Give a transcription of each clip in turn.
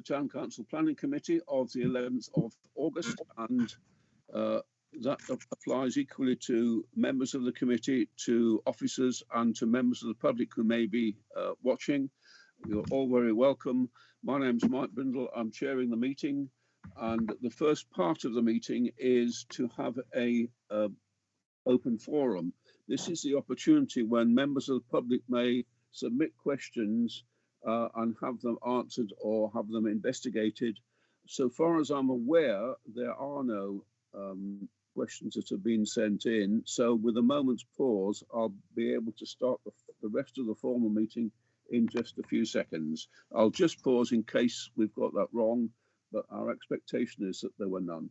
Town Council Planning Committee of the 11th of August, and that applies equally to members of the committee, to officers, and to members of the public who may be watching. You're all very welcome. My name's Mike Brindle. I'm chairing the meeting, and the first part of the meeting is to have a open forum. This is the opportunity when members of the public may submit questions and have them answered or have them investigated. So far as I'm aware, there are no questions that have been sent in. So with a moment's pause, I'll be able to start the rest of the formal meeting in just a few seconds. I'll just pause in case we've got that wrong, but our expectation is that there were none.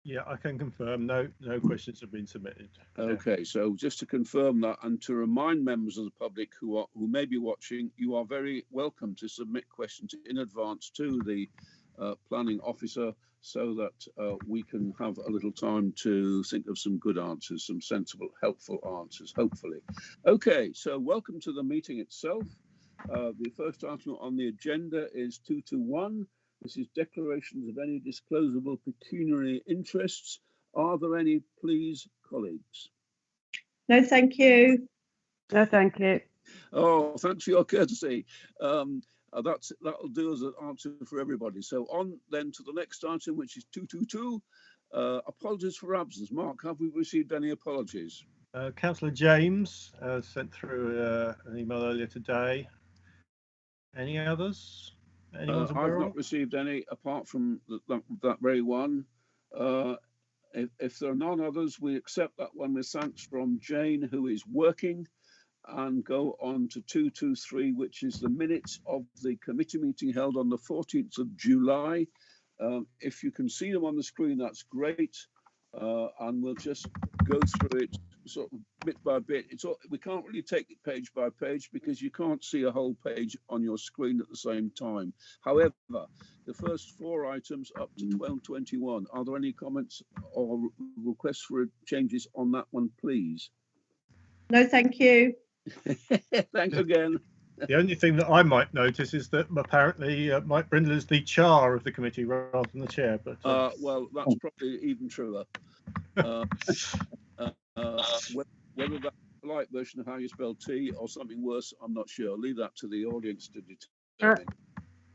Yeah, I can confirm no questions have been submitted. Okay, so just to confirm that and to remind members of the public who may be watching, you are very welcome to submit questions in advance to the planning officer so that we can have a little time to think of some good answers, some sensible, helpful answers, hopefully. Okay, so welcome to the meeting itself. The first item on the agenda is 221. This is declarations of any disclosable pecuniary interests. Are there any, please, colleagues? No, thank you. No, thank you. Oh, thanks for your courtesy. That'll do as an answer for everybody. So on then to the next item, which is 222. Apologies for absence. Mark, have we received any apologies? Councillor James sent through an email earlier today. Any others? I've not received any apart from that very one. If there are none others, we accept that one with thanks from Jane, who is working, and go on to 223, which is the minutes of the committee meeting held on the 14th of July. If you can see them on the screen, that's great. And we'll just go through it sort of bit by bit. We can't really take it page by page because you can't see a whole page on your screen at the same time. However, the first four items up to 1221, are there any comments or requests for changes on that one, please? No, thank you. Thank you again. The only thing that I might notice is that apparently Mike Brindle is the char of the committee rather than the chair. But well, that's probably even truer. Whether that's a polite version of how you spell tea or something worse, I'm not sure. I'll leave that to the audience to determine.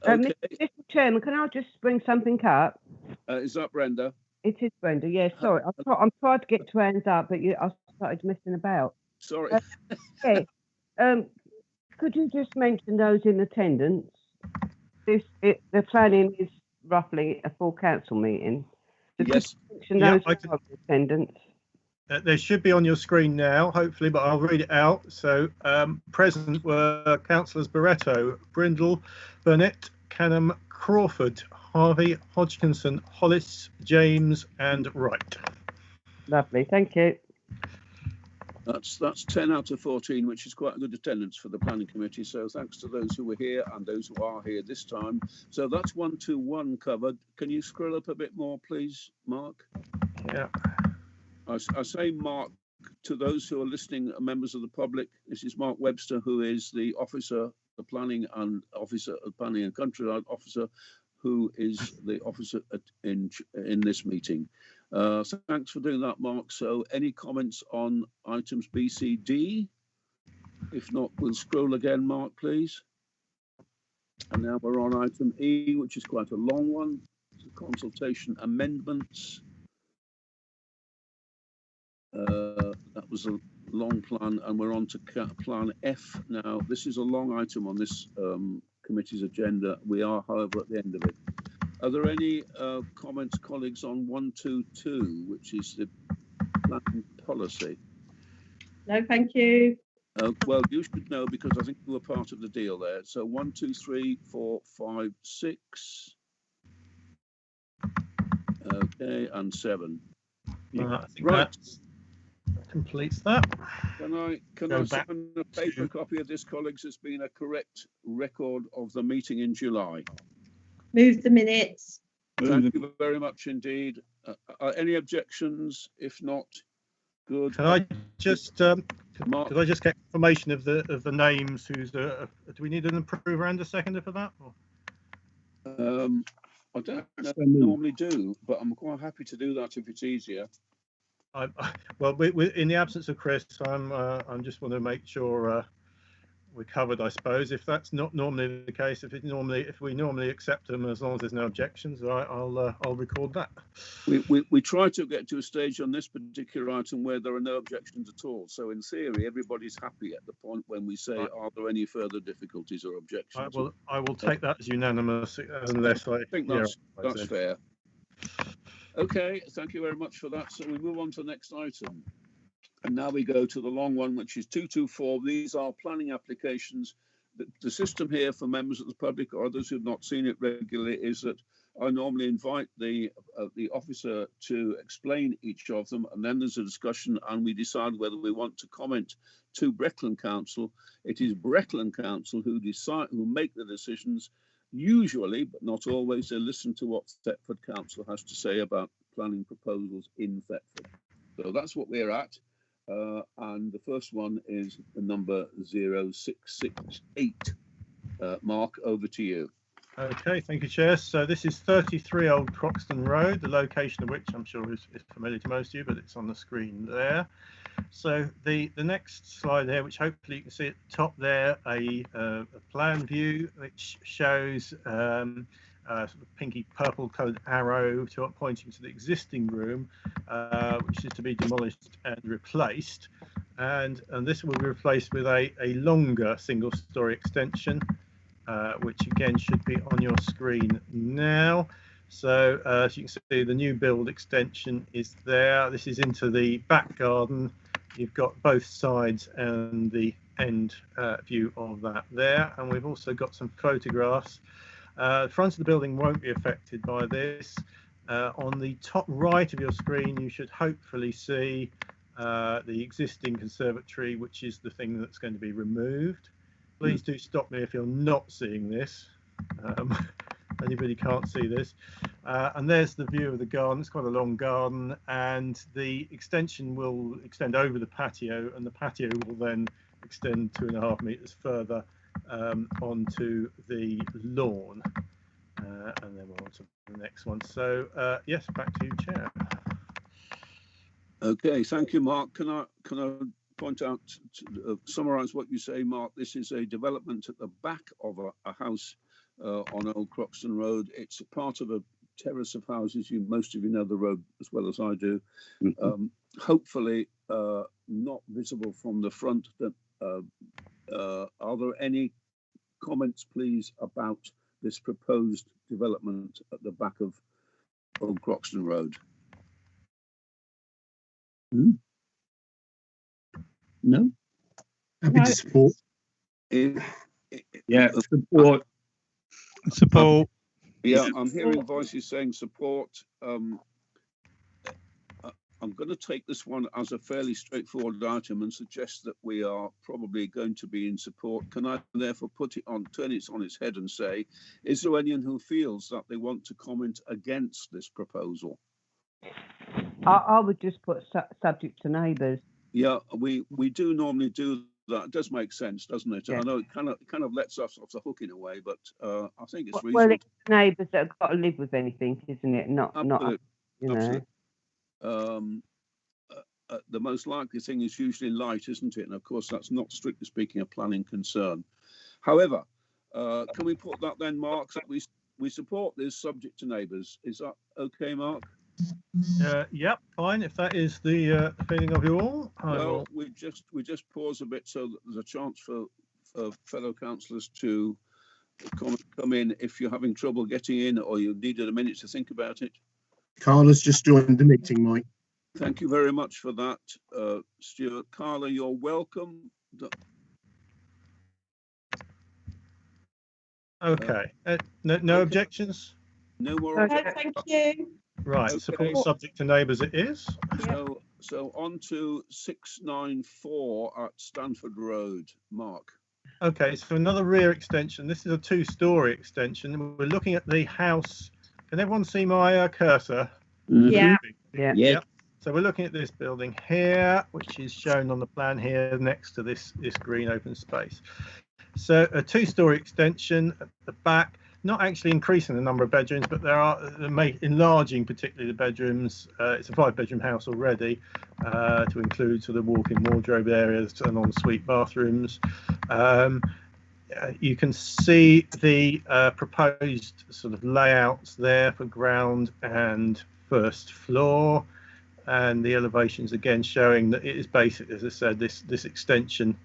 Okay. Mr. Chairman, can I just bring something up? Is that Brenda? It is Brenda. Yes. Sorry, I'm trying to get to hands up, but I started messing about. Sorry. Yeah. Could you just mention those in attendance? The planning is roughly a full council meeting. So yes. Yeah, those in attendance. They should be on your screen now, hopefully, but I'll read it out. So present were Councillors Barretto, Brindle, Burnett, Canham, Crawford, Harvey, Hodgkinson, Hollis, James and Wright. Lovely, thank you. That's 10 out of 14, which is quite a good attendance for the planning committee. So thanks to those who were here and those who are here this time. So that's 121 covered. Can you scroll up a bit more, please, Mark? Yeah. I say Mark to those who are listening, members of the public. This is Mark Webster, who is the officer, the planning and officer of planning and countryside officer, who is the officer in this meeting. So thanks for doing that, Mark. So any comments on items B, C, D? If not, we'll scroll again, Mark, please. And now we're on item E, which is quite a long one. It's a consultation amendments. That was a long plan, and we're on to plan F now. This is a long item on this committee's agenda. We are, however, at the end of it. Are there any comments, colleagues, on 122, which is the planning policy? No, thank you. Well, you should know because I think you were part of the deal there. So 1, 2, 3, 4, 5, 6. Okay, and 7. I think Right. That completes that. Can I sign a paper copy of this, colleagues? It's been a correct record of the meeting in July. Move the minutes. Thank you very much indeed. Any objections? If not, good. Can I just could I just get confirmation of the names? Do we need an approver and a seconder for that? Or? I don't normally do, but I'm quite happy to do that if it's easier. Well, in the absence of Chris, I'm just want to make sure we're covered, I suppose. If that's not normally the case, if we normally accept them as long as there's no objections, I'll record that. We try to get to a stage on this particular item where there are no objections at all. So in theory, everybody's happy at the point when we say, are there any further difficulties or objections? I will take that as unanimous unless I think that's fair. Okay, thank you very much for that. So we move on to the next item. And now we go to the long one, which is 224. These are planning applications. The system here for members of the public or others who've not seen it regularly is that I normally invite the officer to explain each of them, and then there's a discussion and we decide whether we want to comment to Breckland Council. It is Breckland Council who make the decisions. Usually, but not always, they listen to what Thetford Council has to say about planning proposals in Thetford. So that's what we're at. And the first one is the number 0668. Mark, over to you. Okay, thank you, Chair. So this is 33 Old Croxton Road, the location of which I'm sure is familiar to most of you, but it's on the screen there. So the next slide there, which hopefully you can see at the top there, a plan view which shows sort of pinky purple coloured arrow pointing to the existing room, which is to be demolished and replaced, and this will be replaced with a longer single story extension, which again should be on your screen now. So as you can see, the new build extension is there. This is into the back garden. You've got both sides and the end view of that there, and we've also got some photographs. The front of the building won't be affected by this. On the top right of your screen, you should hopefully see the existing conservatory, which is the thing that's going to be removed. Please do stop me if you're not seeing this. Anybody can't see this. And there's the view of the garden. It's quite a long garden, and the extension will extend over the patio, and the patio will then extend 2.5 meters further onto the lawn. And then we're on to the next one. So yes, back to you, Chair. Okay, thank you, Mark. Can I point out, summarise what you say, Mark? This is a development at the back of a house on Old Croxton Road. It's a part of a terrace of houses. Most of you know the road as well as I do. Hopefully not visible from the front. Are there any comments, please, about this proposed development at the back of Old Croxton Road? No? Happy to support. Yeah, support. Support. Yeah, I'm hearing voices saying support. I'm going to take this one as a fairly straightforward item and suggest that we are probably going to be in support. Can I therefore turn it on its head and say, is there anyone who feels that they want to comment against this proposal? I would just put subject to neighbours. Yeah, we do normally do that. It does make sense, doesn't it? Yeah. I know it kind of lets us off the hook in a way, but I think it's reasonable. Well, it's neighbours that have got to live with anything, isn't it? Not you know. Absolutely. The most likely thing is usually light, isn't it? And of course, that's not strictly speaking a planning concern. However, can we put that then, Mark, that we support this subject to neighbours? Is that okay, Mark? Yep, fine. If that is the feeling of you all, well, we just pause a bit so that there's a chance for fellow councillors to come in if you're having trouble getting in or you needed a minute to think about it. Carla's just joined the meeting, Mike. Thank you very much for that, Stuart. Carla, you're welcome. Okay. No objections? No more objections? Thank you. Right, okay. Support subject to neighbours it is. So on to 694 at Stanford Road. Mark. Okay, so another rear extension. This is a 2-story extension. We're looking at the house. Can everyone see my cursor? Yeah. Yep. So we're looking at this building here, which is shown on the plan here next to this green open space. So a 2-story extension at the back. not actually increasing the number of bedrooms, but enlarging particularly the bedrooms. It's a 5-bedroom house already, to include sort of walk-in wardrobe areas and ensuite bathrooms. You can see the proposed sort of layouts there for ground and first floor, and the elevations again showing that it is basic. As I said, this extension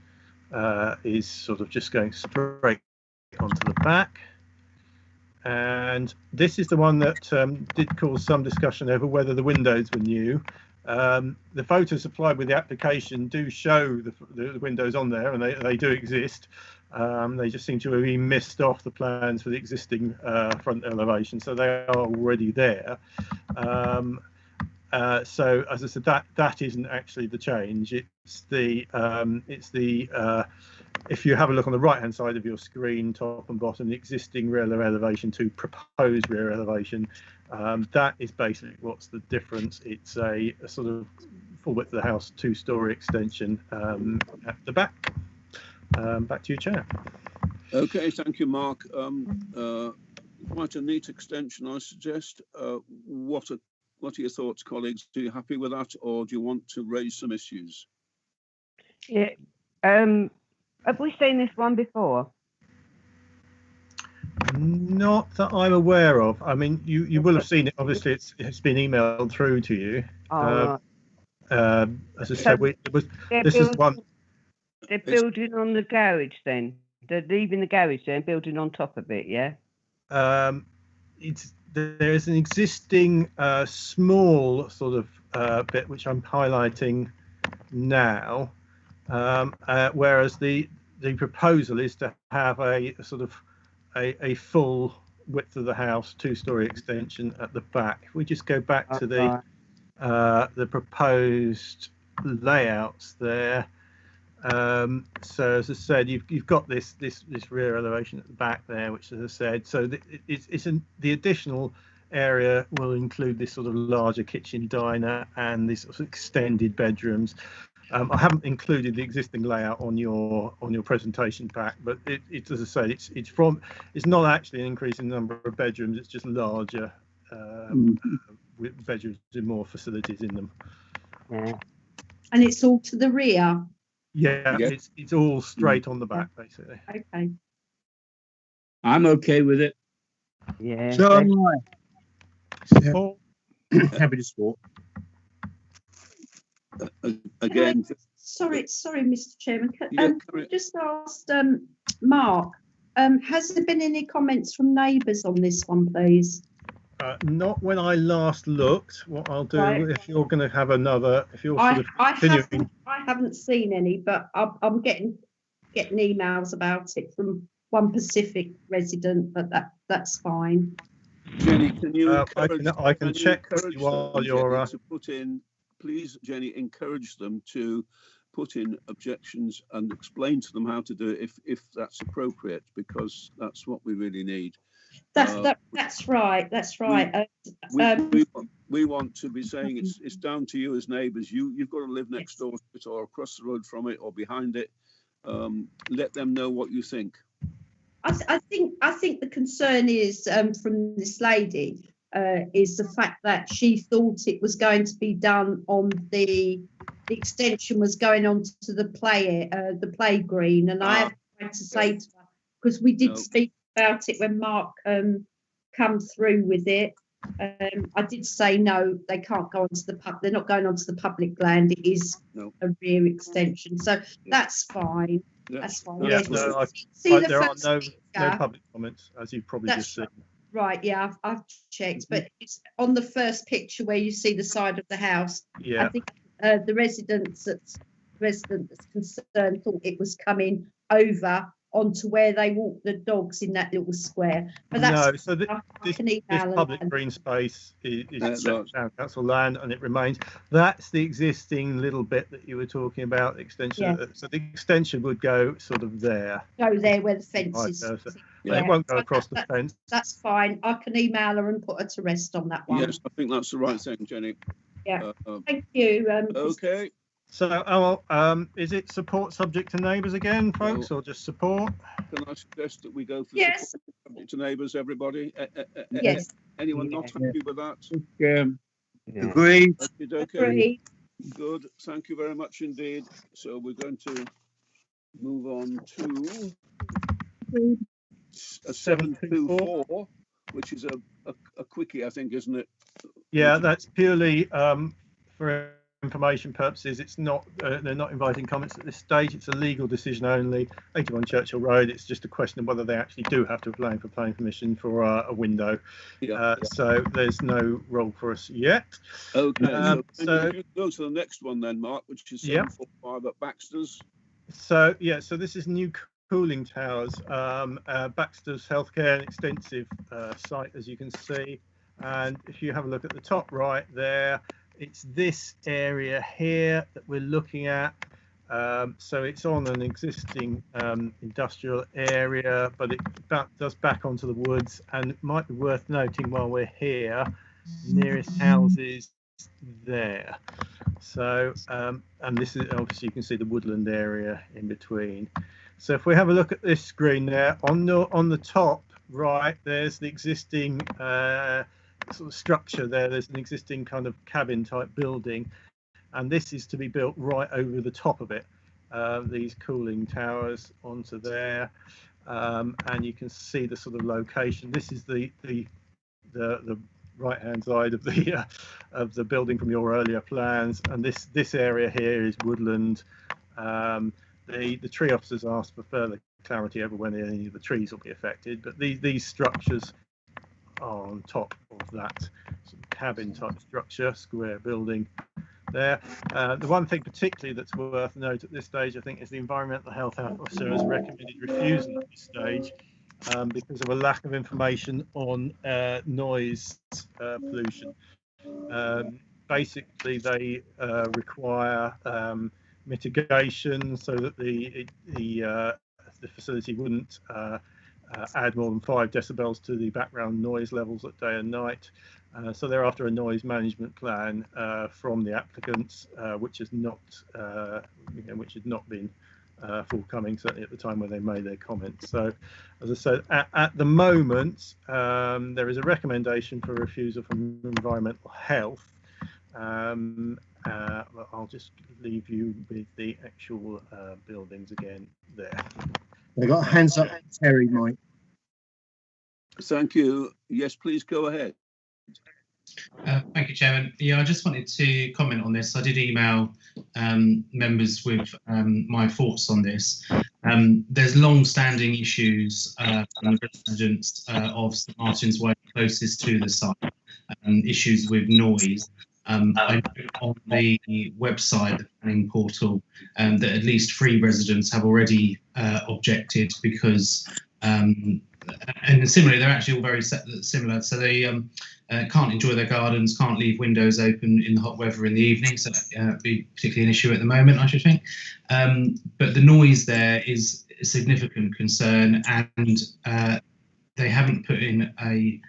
is sort of just going straight onto the back, and this is the one that did cause some discussion over whether the windows were new. The photos supplied with the application do show the windows on there, and they do exist. They just seem to have been missed off the plans for the existing front elevation, so they are already there. So as I said, that isn't actually the change. It's the if you have a look on the right hand side of your screen, top and bottom, the existing rear elevation to proposed rear elevation, that is basically what's the difference. It's a sort of full width of the house 2-story extension at the back. Back to you, Chair. Okay, thank you, Mark. Quite a neat extension, I suggest. What are your thoughts, colleagues? Are you happy with that, or do you want to raise some issues? Yeah. Have we seen this one before? Not that I'm aware of. I mean, you will have seen it. Obviously, it's been emailed through to you. Oh, As I said, this is one. They're building on the garage then. They're leaving the garage there and building on top of it, yeah? There's an existing small sort of bit which I'm highlighting now, whereas the proposal is to have a sort of a full width of the house 2-story extension at the back. If we just go back to the proposed layouts there. So as I said, you've got this rear elevation at the back there, which, as I said, so the additional area will include this sort of larger kitchen diner and these sort of extended bedrooms. I haven't included the existing layout on your presentation pack, but it's as I said, it's not actually an increase in the number of bedrooms. It's just larger with bedrooms with more facilities in them. Yeah. And it's all to the rear. Yeah, it's all straight on the back, basically. Okay. I'm okay with it. Yeah. So am I. Support. Happy to support. Again, Sorry, Mr. Chairman. Yeah, I just asked Mark, has there been any comments from neighbours on this one, please? Not when I last looked. What I'll do, Right. if you're going to have another, if you're I sort of continuing, haven't seen any, but I'm getting emails about it from one Pacific resident, but that's fine. Jenny, can you I can check encourage while them, you're. Jenny, to put in, please, Jenny, encourage them to put in objections and explain to them how to do it if that's appropriate, because that's what we really need. That's right. We want to be saying it's down to you as neighbours. You've got to live next door to it or across the road from it or behind it. Let them know what you think. I think the concern is from this lady is the fact that she thought it was going to be done on the extension was going on to the play green, and I have tried to say to her, because we did speak about it when Mark come through with it. I did say no, they can't go onto the pub. They're not going onto the public land. It is a rear extension, so that's fine. Yeah. That's fine. Yeah, Yeah, there are no public comments, as you've probably just seen. Right, yeah, I've checked, but it's on the first picture where you see the side of the house. Yeah. I think the resident that's concerned thought it was coming over onto where they walk the dogs in that little square. But that's no, so this public green space is town council land, and it remains. That's the existing little bit that you were talking about, extension. Yeah. So the extension would go sort of there. Go there where the fence is. Yeah. It won't go across the fence. That's fine. I can email her and put her to rest on that one. Yes, I think that's the right thing, Jenny. Yeah. Thank you. Okay. So, is it support subject to neighbours again, folks, or just support? Can I suggest that we go for Yes. support subject to neighbours, everybody? Yes. Anyone Yeah. not happy with that? Yeah. Agreed. Okay, Agreed. good. Thank you very much indeed. So we're going to move on to a 724, which is a quickie, I think, isn't it? Yeah, that's purely for information purposes. It's not, they're not inviting comments at this stage. It's a legal decision only. 81 Churchill Road. It's just a question of whether they actually do have to apply for planning permission for a window. So there's no role for us yet. Okay, so if you go to the next one then, Mark, which is 745 at Baxter's. So this is new cooling towers, Baxter's Healthcare and Extensive site, as you can see. And if you have a look at the top right there, it's this area here that we're looking at. So it's on an existing industrial area, but it does back onto the woods. And it might be worth noting while we're here, nearest houses there. So, and this is obviously, you can see the woodland area in between. So if we have a look at this screen there, on the top right, there's the existing sort of structure there. There's an existing kind of cabin type building, and this is to be built right over the top of it. These cooling towers onto there, and you can see the sort of location. This is the right hand side of the building from your earlier plans, and this area here is woodland. The tree officers asked for further clarity over when any of the trees will be affected, but these structures are on top of that sort of cabin type structure, square building there. The one thing particularly that's worth note at this stage, I think, is the environmental health officer has recommended refusal at this stage because of a lack of information on noise pollution. Basically, they require mitigation so that the facility wouldn't add more than 5 decibels to the background noise levels at day and night. So they're after a noise management plan from the applicants, which has not been forthcoming, certainly at the time when they made their comments. So, as I said, at the moment, there is a recommendation for refusal from environmental health. I'll just leave you with the actual buildings again there. They got hands up, Terry, Mike. Thank you. Yes, please go ahead. Thank you, Chairman. Yeah, I just wanted to comment on this. I did email members with my thoughts on this. There's long-standing issues from the residents of St Martin's Way closest to the site, issues with noise. I know on the website, the planning portal, that at least 3 residents have already objected because, and similarly, they're actually all very similar. So they can't enjoy their gardens, can't leave windows open in the hot weather in the evening. So that would be particularly an issue at the moment, I should think. But the noise there is a significant concern, and they haven't put in a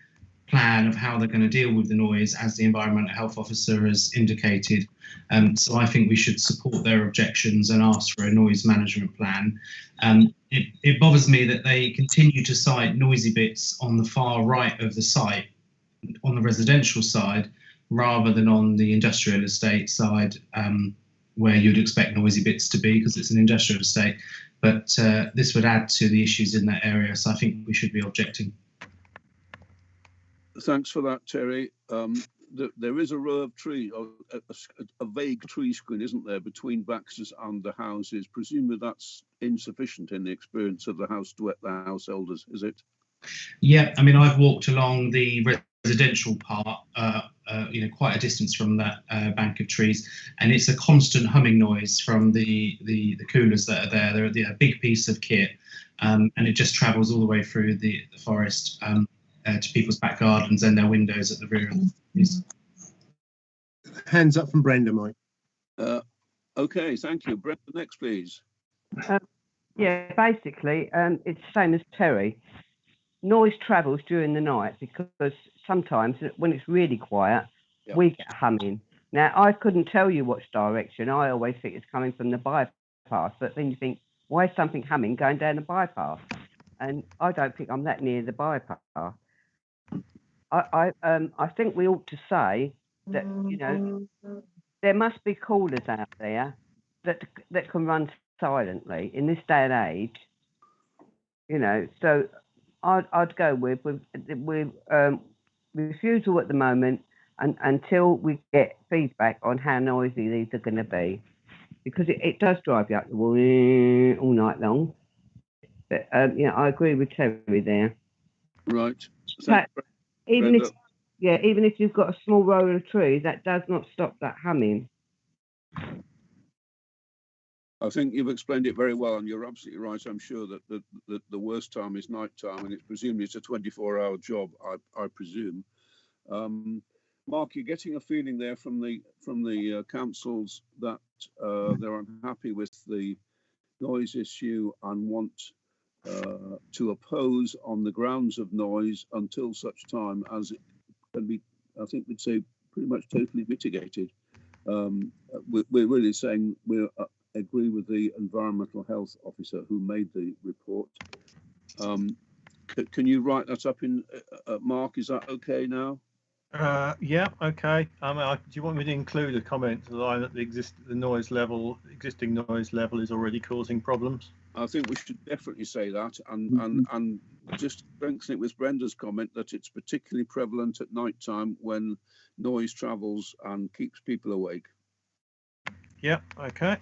plan of how they're going to deal with the noise, as the environmental health officer has indicated. So I think we should support their objections and ask for a noise management plan. It bothers me that they continue to cite noisy bits on the far right of the site, on the residential side, rather than on the industrial estate side, where you'd expect noisy bits to be because it's an industrial estate. But this would add to the issues in that area, so I think we should be objecting. Thanks for that, Terry. There is a row of trees, a vague tree screen, isn't there, between Baxter's and the houses? Presumably that's insufficient in the experience of the householders, is it? Yeah, I mean, I've walked along the residential part, quite a distance from that bank of trees, and it's a constant humming noise from the coolers that are there. They're a big piece of kit, and it just travels all the way through the forest. To people's back gardens and their windows at the rear of the place. Hands up from Brenda, Mike. Okay, thank you. Brenda, next, please. Yeah, basically, it's the same as Terry. Noise travels during the night because sometimes when it's really quiet, we get humming. Now, I couldn't tell you which direction. I always think it's coming from the bypass, but then you think, why is something coming going down the bypass? And I don't think I'm that near the bypass. I think we ought to say that, you know, there must be callers out there that can run silently in this day and age. You know, so I'd go with refusal at the moment, and until we get feedback on how noisy these are going to be, because it does drive you up the wall all night long. But yeah, I agree with Terry there. Right. But even if you've got a small row of trees, that does not stop that humming. I think you've explained it very well, and you're absolutely right. I'm sure that the worst time is night time, and it's presumably it's a 24-hour job, I presume. Mark, you're getting a feeling there from the councils that they're unhappy with the noise issue and want to oppose on the grounds of noise until such time as it can be, I think we'd say, pretty much totally mitigated. We're really saying we agree with the environmental health officer who made the report. Can you write that up in Mark? Is that okay now? Yeah, okay. Do you want me to include a comment to the line that the existing noise level is already causing problems? I think we should definitely say that, and just strengthen it with Brenda's comment that it's particularly prevalent at night time when noise travels and keeps people awake. Yeah, okay.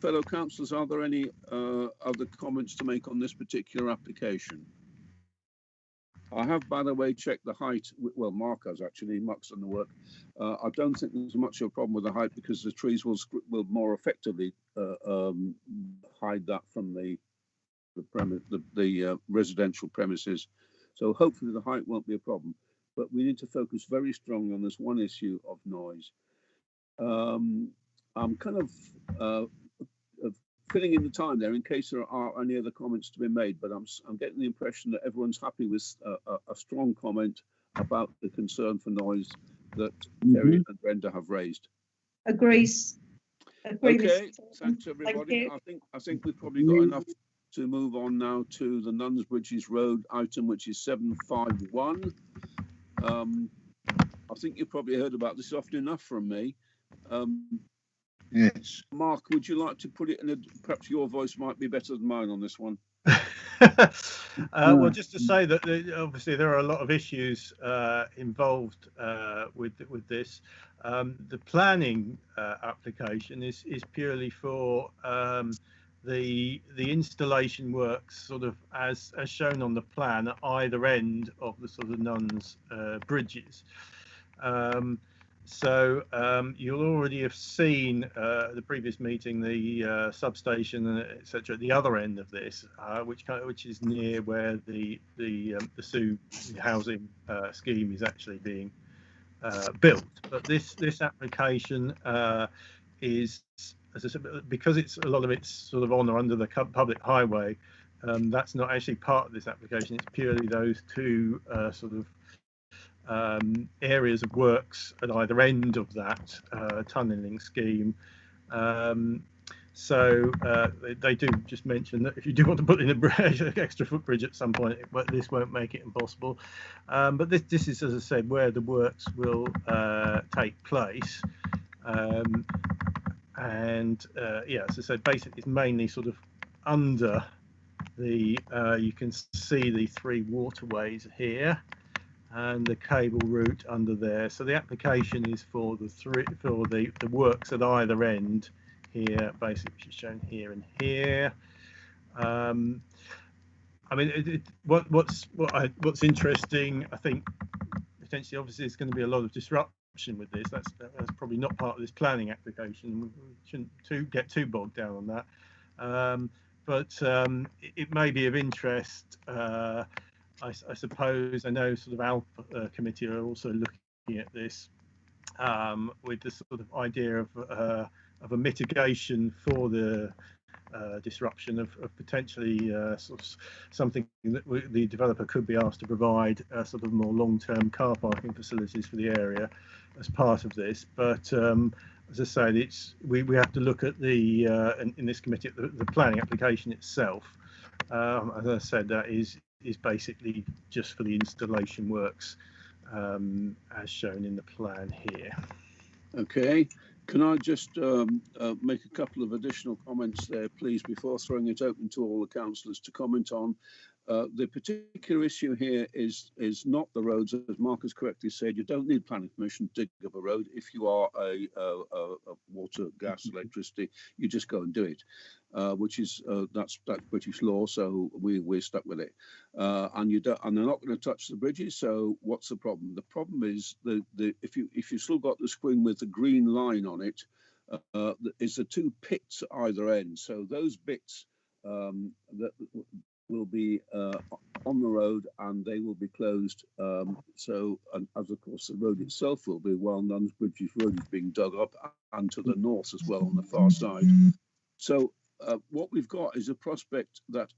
Fellow councillors, are there any other comments to make on this particular application? I have, by the way, checked the height. Well, Mark has actually. Mark's done the work. I don't think there's much of a problem with the height because the trees will more effectively hide that from the residential premises. So hopefully the height won't be a problem. But we need to focus very strongly on this one issue of noise. I'm kind of filling in the time there in case there are any other comments to be made, but I'm getting the impression that everyone's happy with a strong comment about the concern for noise that Terry and Brenda have raised. Agrees. Okay, thanks everybody. I think we've probably got enough to move on now to the Nuns Bridges Road item, which is 751. I think you probably heard about this often enough from me. Yes. Mark, would you like to put it in perhaps your voice might be better than mine on this one? Well, just to say that obviously there are a lot of issues involved with this. The planning application is purely for the installation works sort of as shown on the plan at either end of the sort of Nuns bridges. So you'll already have seen the previous meeting, the substation, etc. at the other end of this, which is near where the SU housing scheme is actually being built. But this application is, as I said, because a lot of it's sort of on or under the public highway. That's not actually part of this application. It's purely those two sort of areas of works at either end of that tunnelling scheme. So they do just mention that if you do want to put in an extra footbridge at some point, this won't make it impossible. But this is, as I said, where the works will take place. Yeah, as I said, basically it's mainly sort of under the, you can see the three waterways here, and the cable route under there. So the application is for the works at either end here, basically, which is shown here and here. I mean, what's interesting, I think, potentially, obviously, there's going to be a lot of disruption with this. That's probably not part of this planning application. We shouldn't get too bogged down on that. But it may be of interest. I suppose I know sort of our committee are also looking at this with the sort of idea of a mitigation for the disruption of potentially sort of something that the developer could be asked to provide sort of more long-term car parking facilities for the area as part of this. But as I say, we have to look at the in this committee at the planning application itself. As I said, that is basically just for the installation works as shown in the plan here. Okay, can I just make a couple of additional comments there, please, before throwing it open to all the councillors to comment on? The particular issue here is not the roads, as Mark has correctly said. You don't need planning permission to dig up a road. If you are a water, gas, electricity, you just go and do it, which is that's British law, so we're stuck with it. And they're not going to touch the bridges. So what's the problem? The problem is if you still got the screen with the green line on it, is the two pits at either end. So those bits that will be on the road and they will be closed. And as of course the road itself will be while Nunsbridges Road is being dug up, and to the north as well on the far side. So what we've got is a prospect that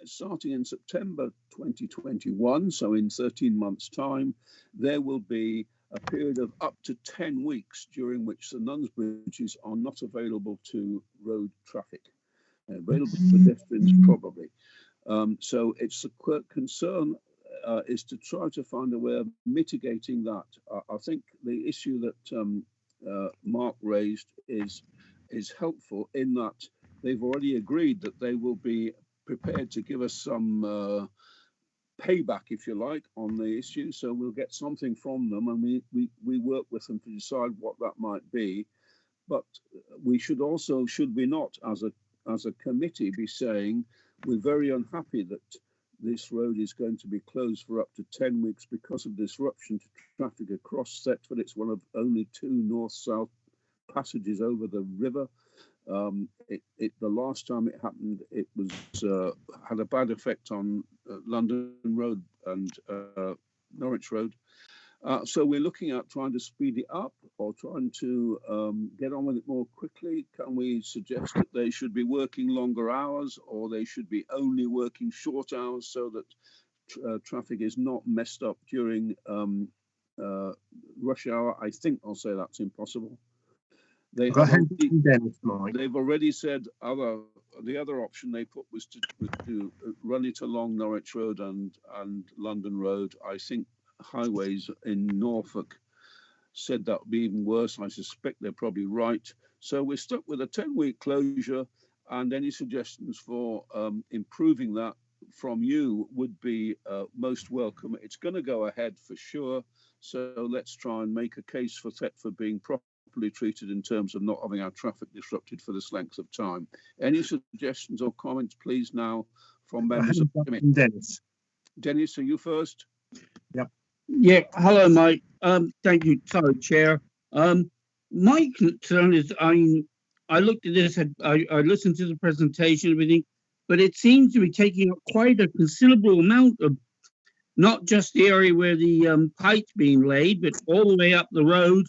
starting in September 2021, so in 13 months time, there will be a period of up to 10 weeks during which the Nunsbridges are not available to road traffic. Available to pedestrians probably. So it's the concern is to try to find a way of mitigating that. I think the issue that Mark raised is helpful in that they've already agreed that they will be prepared to give us some payback, if you like, on the issue. So we'll get something from them, and we work with them to decide what that might be. But we should also, should we not, as a committee, be saying we're very unhappy that this road is going to be closed for up to 10 weeks because of disruption to traffic across Thetford. It's one of only 2 north-south passages over the river. The last time it happened, it was had a bad effect on London Road and Norwich Road. So we're looking at trying to speed it up or trying to get on with it more quickly. Can we suggest that they should be working longer hours, or they should be only working short hours so that traffic is not messed up during rush hour? I think I'll say that's impossible. They've already said the other option they put was to run it along Norwich Road and London Road. I think Highways in Norfolk said that would be even worse. I suspect they're probably right. So we're stuck with a 10-week closure, and any suggestions for improving that from you would be most welcome. It's going to go ahead for sure. So let's try and make a case for Thetford being properly treated in terms of not having our traffic disrupted for this length of time. Any suggestions or comments, please, now from members of the committee? Dennis, are you first? Yep. Yeah, hello, Mike. Thank you, sorry, Chair. My concern is, I looked at this, I listened to the presentation, everything, but it seems to be taking up quite a considerable amount of not just the area where the pipe's being laid, but all the way up the road.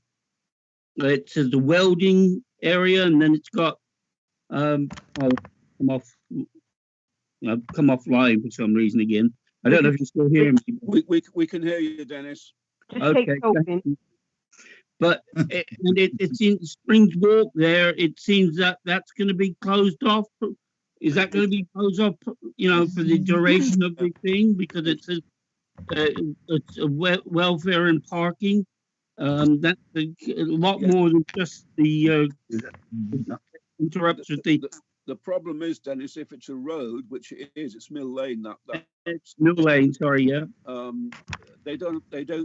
It says the welding area, and then it's got I'll come offline for some reason again. I don't know if you still hear me. We can hear you, Dennis. Just Okay, keep talking. But it seems Springs Walk there, it seems that that's going to be closed off. Is that going to be closed off, for the duration of the thing? Because it's a welfare and parking. That's a lot more than just the interruption. The problem is, Dennis, if it's a road, which it is, it's Mill Lane. It's Mill Lane. Sorry, yeah. They don't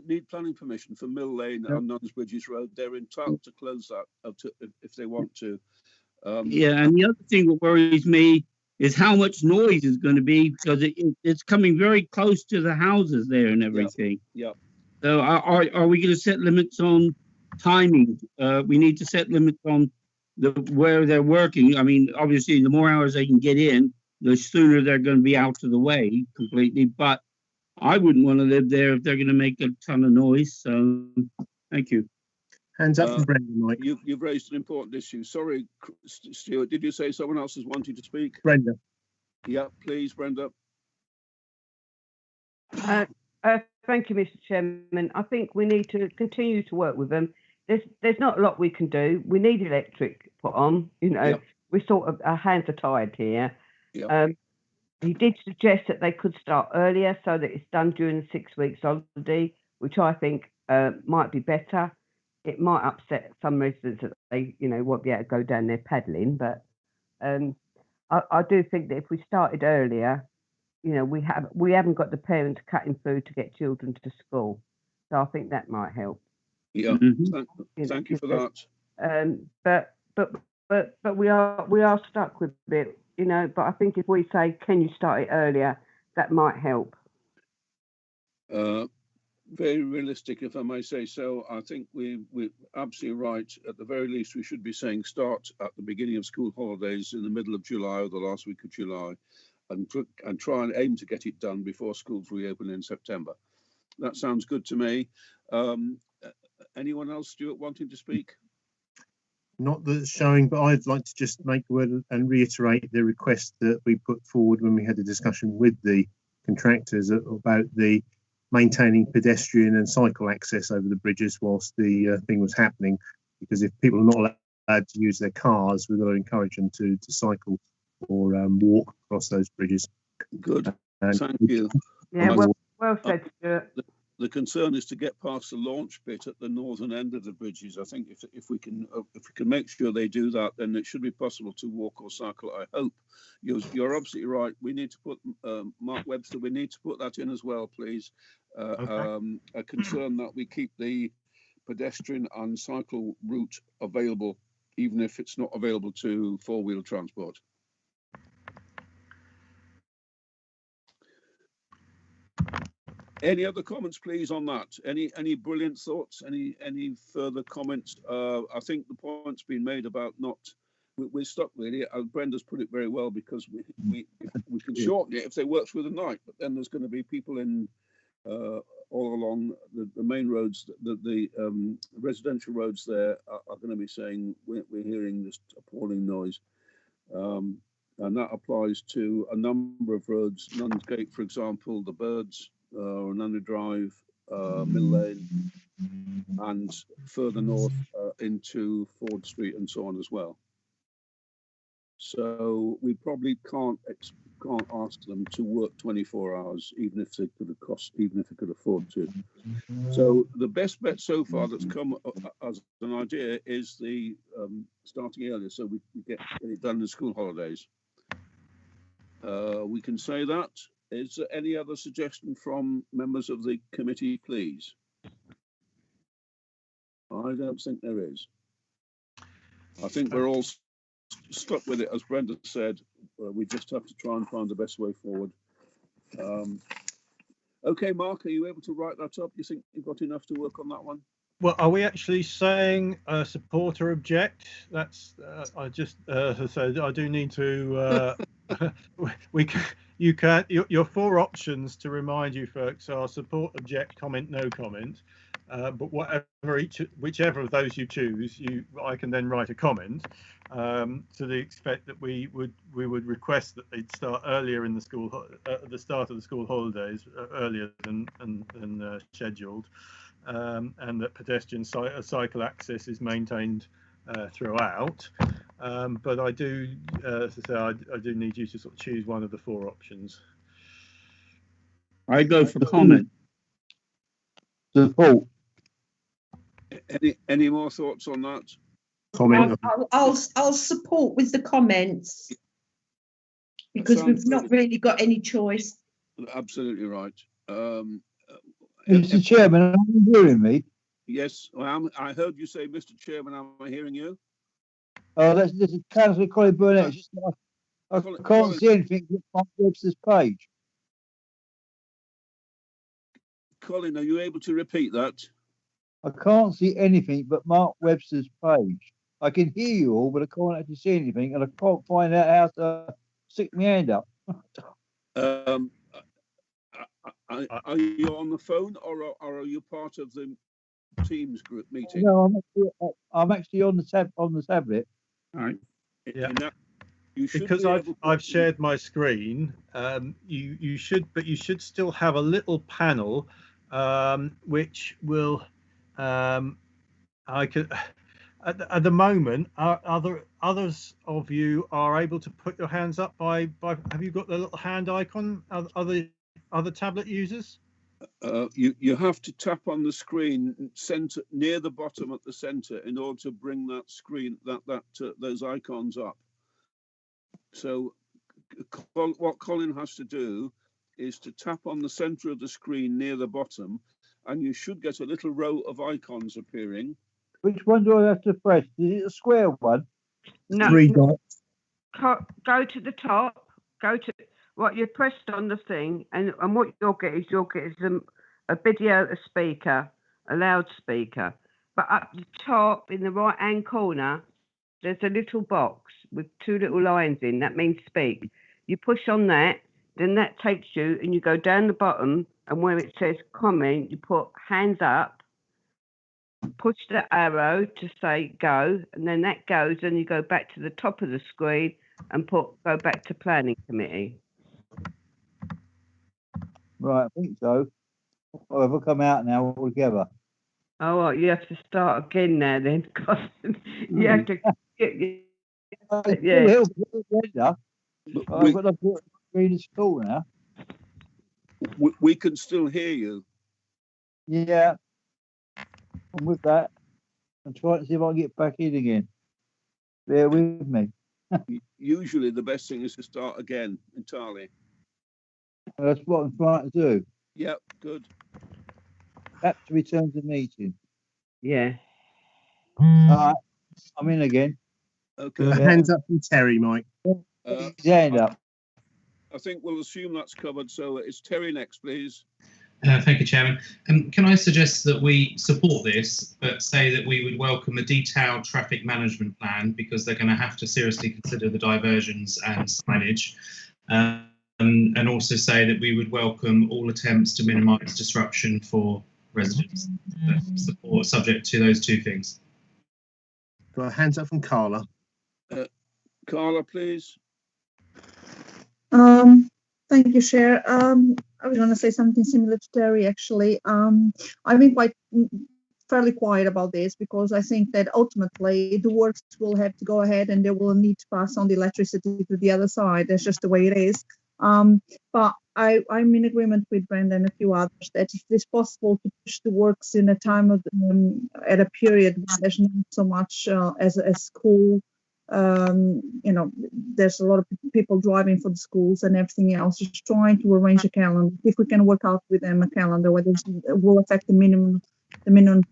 need planning permission for Mill Lane and Nunsbridges Road. They're entitled to close that if they want to. Yeah, and the other thing that worries me is how much noise is going to be, because it's coming very close to the houses there and everything. Yeah. So are we going to set limits on timing? We need to set limits on where they're working. I mean, obviously, the more hours they can get in, the sooner they're going to be out of the way completely. But I wouldn't want to live there if they're going to make a ton of noise. So, thank you. Hands up Uh, from Brenda, Mike. You've raised an important issue. Sorry, Stuart, did you say someone else is wanting to speak? Brenda. Yeah, please, Brenda. Thank you, Mr. Chairman. I think we need to continue to work with them. There's not a lot we can do. We need electric put on. You know, Yep. we're sort of, our hands are tied here. Yep. He did suggest that they could start earlier so that it's done during the 6 weeks holiday, which I think might be better. It might upset some residents that they, you know, won't be able to go down there paddling, but I do think that if we started earlier, you know, we haven't got the parents cutting food to get children to school, so I think that might help. Yeah, Mhm. thank you for that. But we are stuck with it, you know. But I think if we say, can you start it earlier, that might help. Very realistic, if I may say so. I think we're absolutely right. At the very least, we should be saying start at the beginning of school holidays in the middle of July or the last week of July, and try and aim to get it done before schools reopen in September. That sounds good to me. Anyone else, Stuart, wanting to speak? Not that it's showing, but I'd like to just make a word and reiterate the request that we put forward when we had a discussion with the contractors about the maintaining pedestrian and cycle access over the bridges whilst the thing was happening. Because if people are not allowed to use their cars, we've got to encourage them to cycle or walk across those bridges. Good, thank you. Yeah, well said, Stuart. The concern is to get past the launch bit at the northern end of the bridges. I think if we can make sure they do that, then it should be possible to walk or cycle. I hope. You're absolutely right. We need to put Mark Webster. We need to put that in as well, please. Okay. A concern that we keep the pedestrian and cycle route available, even if it's not available to four-wheel transport. Any other comments, please, on that? Any brilliant thoughts? Any further comments? I think the point's been made about not. We're stuck really. Brenda's put it very well, because we can shorten it if they work through the night, but then there's going to be people in all along the main roads, the residential roads there are going to be saying we're hearing this appalling noise. And that applies to a number of roads, Nuns Gate, for example, the Birds, Nunna Drive, Mill Lane, and further north into Ford Street and so on as well. So we probably can't ask them to work 24 hours, even if they could afford to. So the best bet so far that's come as an idea is the starting earlier, so we get it done in school holidays. We can say that. Is there any other suggestion from members of the committee, please? I don't think there is. I think we're all stuck with it, as Brenda said. We just have to try and find the best way forward. Okay, Mark, are you able to write that up? You think you've got enough to work on that one? Well, are we actually saying support or object? That's I just as I said, I do need to. Your four options to remind you folks are support, object, comment, no comment. But whichever of those you choose, I can then write a comment to the extent that we would request that they'd start earlier in the school at the start of the school holidays, earlier than scheduled, and that pedestrian cycle access is maintained throughout. But I do, as I say, I do need you to sort of choose one of the four options. I go for comment. Support. Any more thoughts on that? Comment. I'll support with the comments, because we've not really got any choice. Absolutely right. Mr. Chairman, are you hearing me? Yes, I am. I heard you say, Mr. Chairman, am I hearing you? Oh, this is Councillor Colin Burnett. I can't see anything on Mark Webster's page. Colin, are you able to repeat that? I can't see anything but Mark Webster's page. I can hear you all, but I can't actually see anything, and I can't find out how to stick my hand up. Are you on the phone, or are you part of the Teams group meeting. No, I'm actually on the tablet. All right. Yeah. In that, you should Because be able to- I've shared my screen, you should still have a little panel which will I could at the moment others of you are able to put your hands up by have you got the little hand icon? Other tablet users? you have to tap on the screen center near the bottom at the center in order to bring that screen those icons up. So what Colin has to do is to tap on the center of the screen near the bottom, and you should get a little row of icons appearing. Which one do I have to press? Is it a square one? No, 3 dots. go to the top. Go to what you pressed on the thing, and what you'll get is a video, a speaker, a loudspeaker. But up the top in the right hand corner, there's a little box with 2 little lines in. That means speak. You push on that, then that takes you, and you go down the bottom, and where it says comment, you put hands up, push the arrow to say go, and then that goes, and you go back to the top of the screen and go back to planning committee. Right, I think so. Oh, have I come out now altogether? Oh, well, you have to start again now then, because you have to. Yeah. I've got to screen at school now. We can still hear you. Yeah. I'm with that. I'm trying to see if I can get back in again. Bear with me. Usually the best thing is to start again entirely. That's what I'm trying to do. Yep, good. Back to return to meeting. Yeah. Alright, I'm in again. Okay. Hands up from Terry, Mike. His hand up. I think we'll assume that's covered. So it's Terry next, please. Thank you, Chairman. Can I suggest that we support this, but say that we would welcome a detailed traffic management plan, because they're going to have to seriously consider the diversions and signage, and also say that we would welcome all attempts to minimise disruption for residents. Support subject to those 2 things. Got hands up from Carla. Carla, please. Thank you, Chair. I was going to say something similar to Terry, actually. I've been fairly quiet about this because I think that ultimately the works will have to go ahead and they will need to pass on the electricity to the other side. That's just the way it is. But I'm in agreement with Brenda and a few others that if it is possible to push the works in a time of at a period where there's not so much as school. There's a lot of people driving for the schools and everything else, just trying to arrange a calendar. If we can work out with them a calendar where this will affect the minimum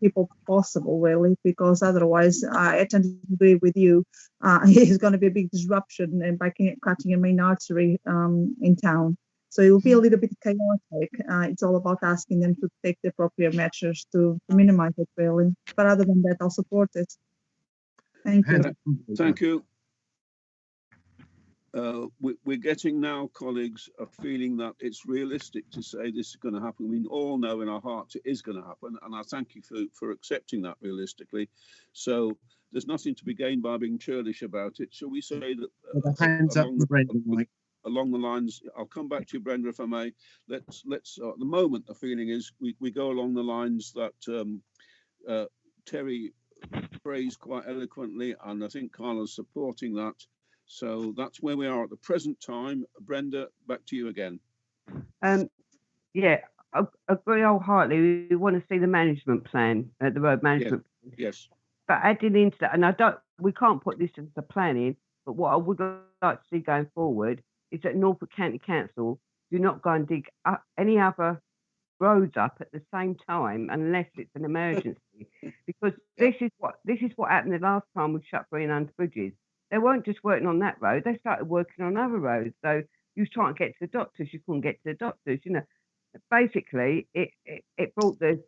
people possible, really, because otherwise I tend to agree with you. It's going to be a big disruption and by cutting a main artery in town. So it will be a little bit chaotic. It's all about asking them to take the appropriate measures to minimize it, really. But other than that, I'll support it. Thank you. Thank you. We're getting now, colleagues, a feeling that it's realistic to say this is going to happen. We all know in our hearts it is going to happen, and I thank you for accepting that realistically. So there's nothing to be gained by being churlish about it. Shall we say that? Hands up, Brenda, Mike. Along the lines, I'll come back to you, Brenda, if I may. Let's at the moment, the feeling is we go along the lines that Terry phrased quite eloquently, and I think Carla's supporting that. So that's where we are at the present time. Brenda, back to you again. Yeah, I agree wholeheartedly. We want to see the management plan, the road management. Yes. But adding into that, and we can't put this as a planning, but what I would like to see going forward is that Norfolk County Council do not go and dig up any other roads up at the same time unless it's an emergency, because this is what happened the last time we shut 300 bridges. They weren't just working on that road; they started working on other roads. So you was trying to get to the doctors, you couldn't get to the doctors. Basically, it brought the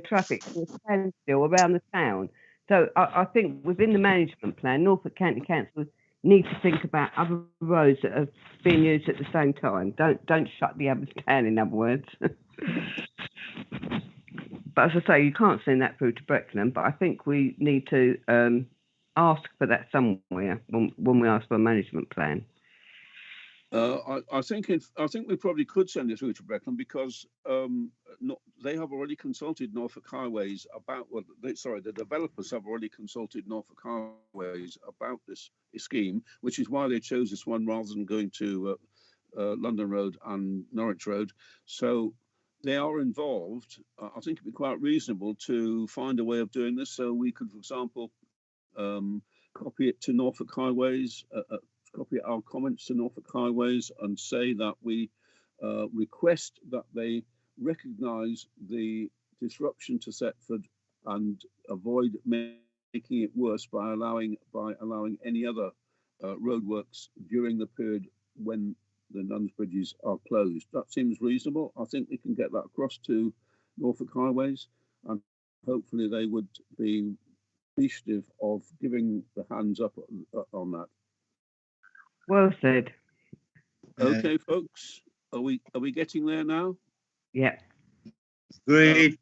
traffic to a standstill around the town. So I think within the management plan, Norfolk County Council need to think about other roads that are being used at the same time. Don't shut the others down, in other words. But as I say, you can't send that through to Breckenham, but I think we need to ask for that somewhere when we ask for a management plan. I think we probably could send it through to Breckenham because they have already consulted Norfolk Highways about the developers have already consulted Norfolk Highways about this scheme, which is why they chose this one rather than going to London Road and Norwich Road. So they are involved. I think it'd be quite reasonable to find a way of doing this. So we could, for example, copy it to Norfolk Highways. Copy our comments to Norfolk Highways and say that we request that they recognise the disruption to Thetford and avoid making it worse by allowing any other roadworks during the period when the Nuns Bridges are closed. That seems reasonable. I think we can get that across to Norfolk Highways, and hopefully they would be appreciative of giving the hands up on that. Well said. Okay, folks, are we getting there now? Yeah. Agreed.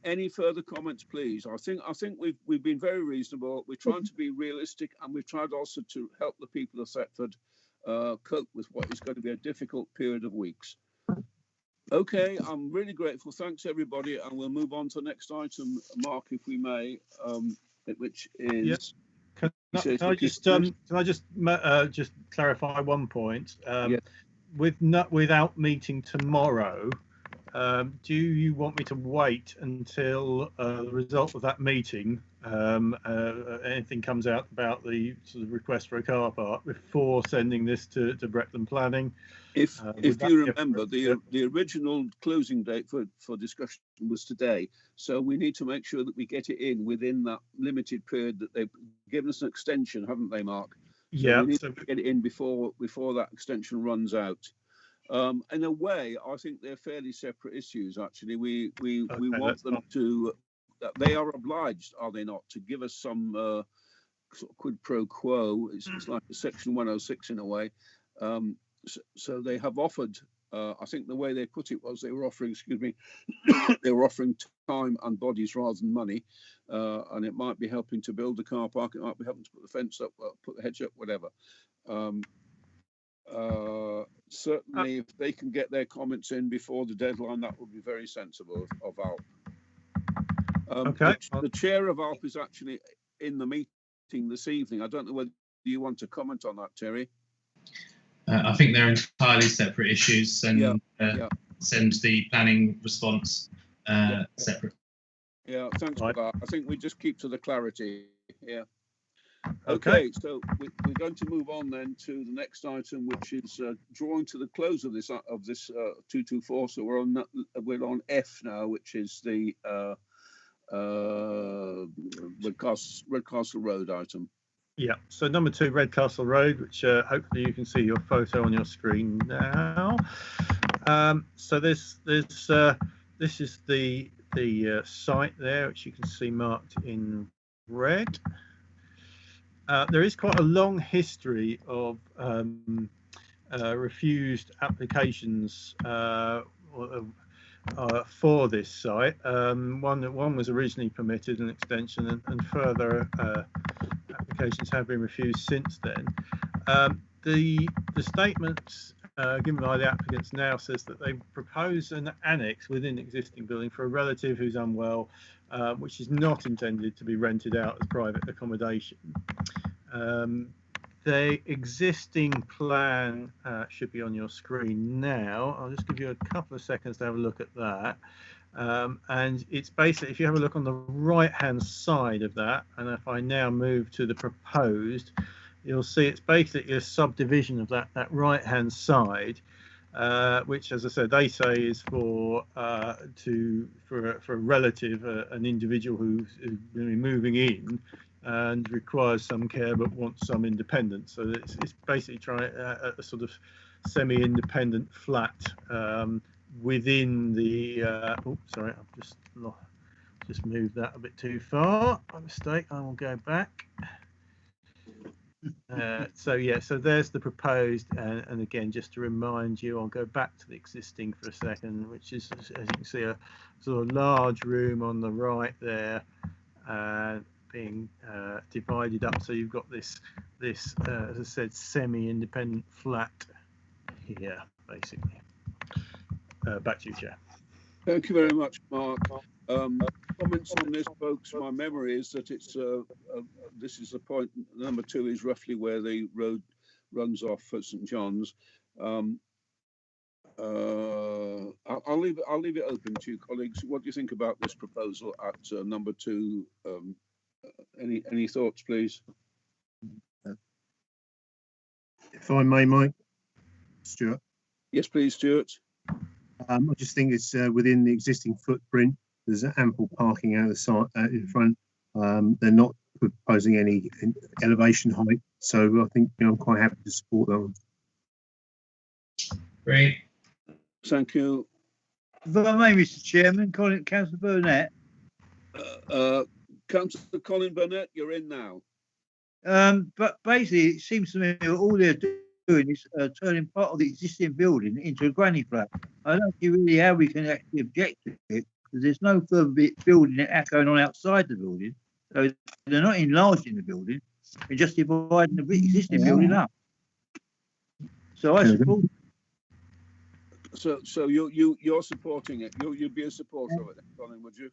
Any further comments, please? I think we've been very reasonable. We're trying to be realistic, and we've tried also to help the people of Thetford cope with what is going to be a difficult period of weeks. Okay, I'm really grateful. Thanks, everybody, and we'll move on to the next item, Mark, if we may, which is. Yes. Can I just clarify one point? Without meeting tomorrow, do you want me to wait until the result of that meeting, anything comes out about the sort of request for a car park before sending this to Breckenham Planning? If you remember, the original closing date for discussion was today, so we need to make sure that we get it in within that limited period that they've given us an extension, haven't they, Mark? So yeah. we need to get it in before that extension runs out. In a way, I think they're fairly separate issues. Actually, we want them to. They are obliged, are they not, to give us some sort of quid pro quo? It's like a Section 106 in a way. So they have offered. I think the way they put it was they were offering. Excuse me. They were offering time and bodies rather than money, and it might be helping to build the car park. It might be helping to put the fence up, put the hedge up, whatever. Certainly, if they can get their comments in before the deadline, that would be very sensible of ALP. Okay. The chair of ALP is actually in the meeting this evening. I don't know whether you want to comment on that, Terry. I think they're entirely separate issues, and send the planning response separate. Yeah, thanks for that. I think we just keep to the clarity. Yeah. Okay, so we're going to move on then to the next item, which is drawing to the close of this 224. So we're on F now, which is the Redcastle Road item. Yeah, so number 2, Redcastle Road, which hopefully you can see your photo on your screen now. So this is the site there, which you can see marked in red. There is quite a long history of refused applications for this site. One was originally permitted an extension, and further applications have been refused since then. The statements given by the applicants now says that they propose an annex within existing building for a relative who's unwell, which is not intended to be rented out as private accommodation. The existing plan should be on your screen now. I'll just give you a couple of seconds to have a look at that. And it's basically, if you have a look on the right hand side of that, and if I now move to the proposed, you'll see it's basically a subdivision of that right hand side, which, as I said, they say is for a relative, an individual who's going to be moving in and requires some care but wants some independence. So it's basically trying a sort of semi-independent flat within the. Oh, sorry, I've just moved that a bit too far. My mistake. I will go back. So yeah, so there's the proposed, and again, just to remind you, I'll go back to the existing for a second, which is, as you can see, a sort of large room on the right there, being divided up. So you've got this, as I said, semi-independent flat here, basically. Back to you, Chair. Thank you very much, Mark. Comments on this, folks. My memory is that it's this is the point. Number 2 is roughly where the road runs off at St John's. I'll leave it open to you, colleagues. What do you think about this proposal at number 2? Any thoughts, please? If I may, Mike, Stuart. Yes, please, Stuart. I just think it's within the existing footprint. There's ample parking out the side in front. They're not proposing any elevation height, so I think I'm quite happy to support that one. Great. Thank you. If I may, Mr. Chairman, Councillor Burnett. Councillor Colin Burnett, you're in now. But basically, it seems to me that all they're doing is turning part of the existing building into a granny flat. I don't see really how we can actually object to it, because there's no further building going on outside the building. So they're not enlarging the building, they're just dividing the existing building up. So I support. So you're supporting it. You'd be a supporter of it, Colin, would you?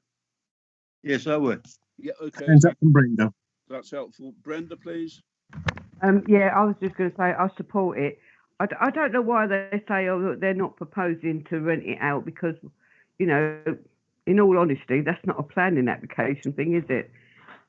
Yes, I would. Yeah, okay. Hands up from Brenda. That's helpful. Brenda, please. Yeah, I was just going to say I support it. I don't know why they say, oh, look, they're not proposing to rent it out, because, you know, in all honesty, that's not a planning application thing, is it?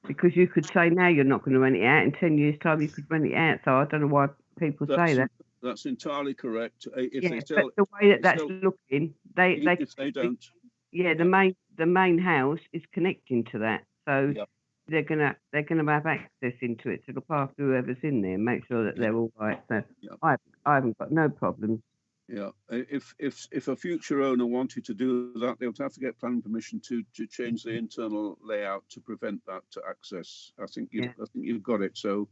Because you could say now you're not going to rent it out, in 10 years' time you could rent it out. So I don't know why people say that. That's entirely correct. If Yeah, they sell, but the way that's looking, if they don't. Yeah, the main house is connecting to that, so Yep. they're gonna have access into it to look after whoever's in there and make sure that they're all right. So Yep. I haven't got no problems. Yeah, if a future owner wanted to do that, they would have to get planning permission to change the internal layout to prevent that access. I think you've got it. So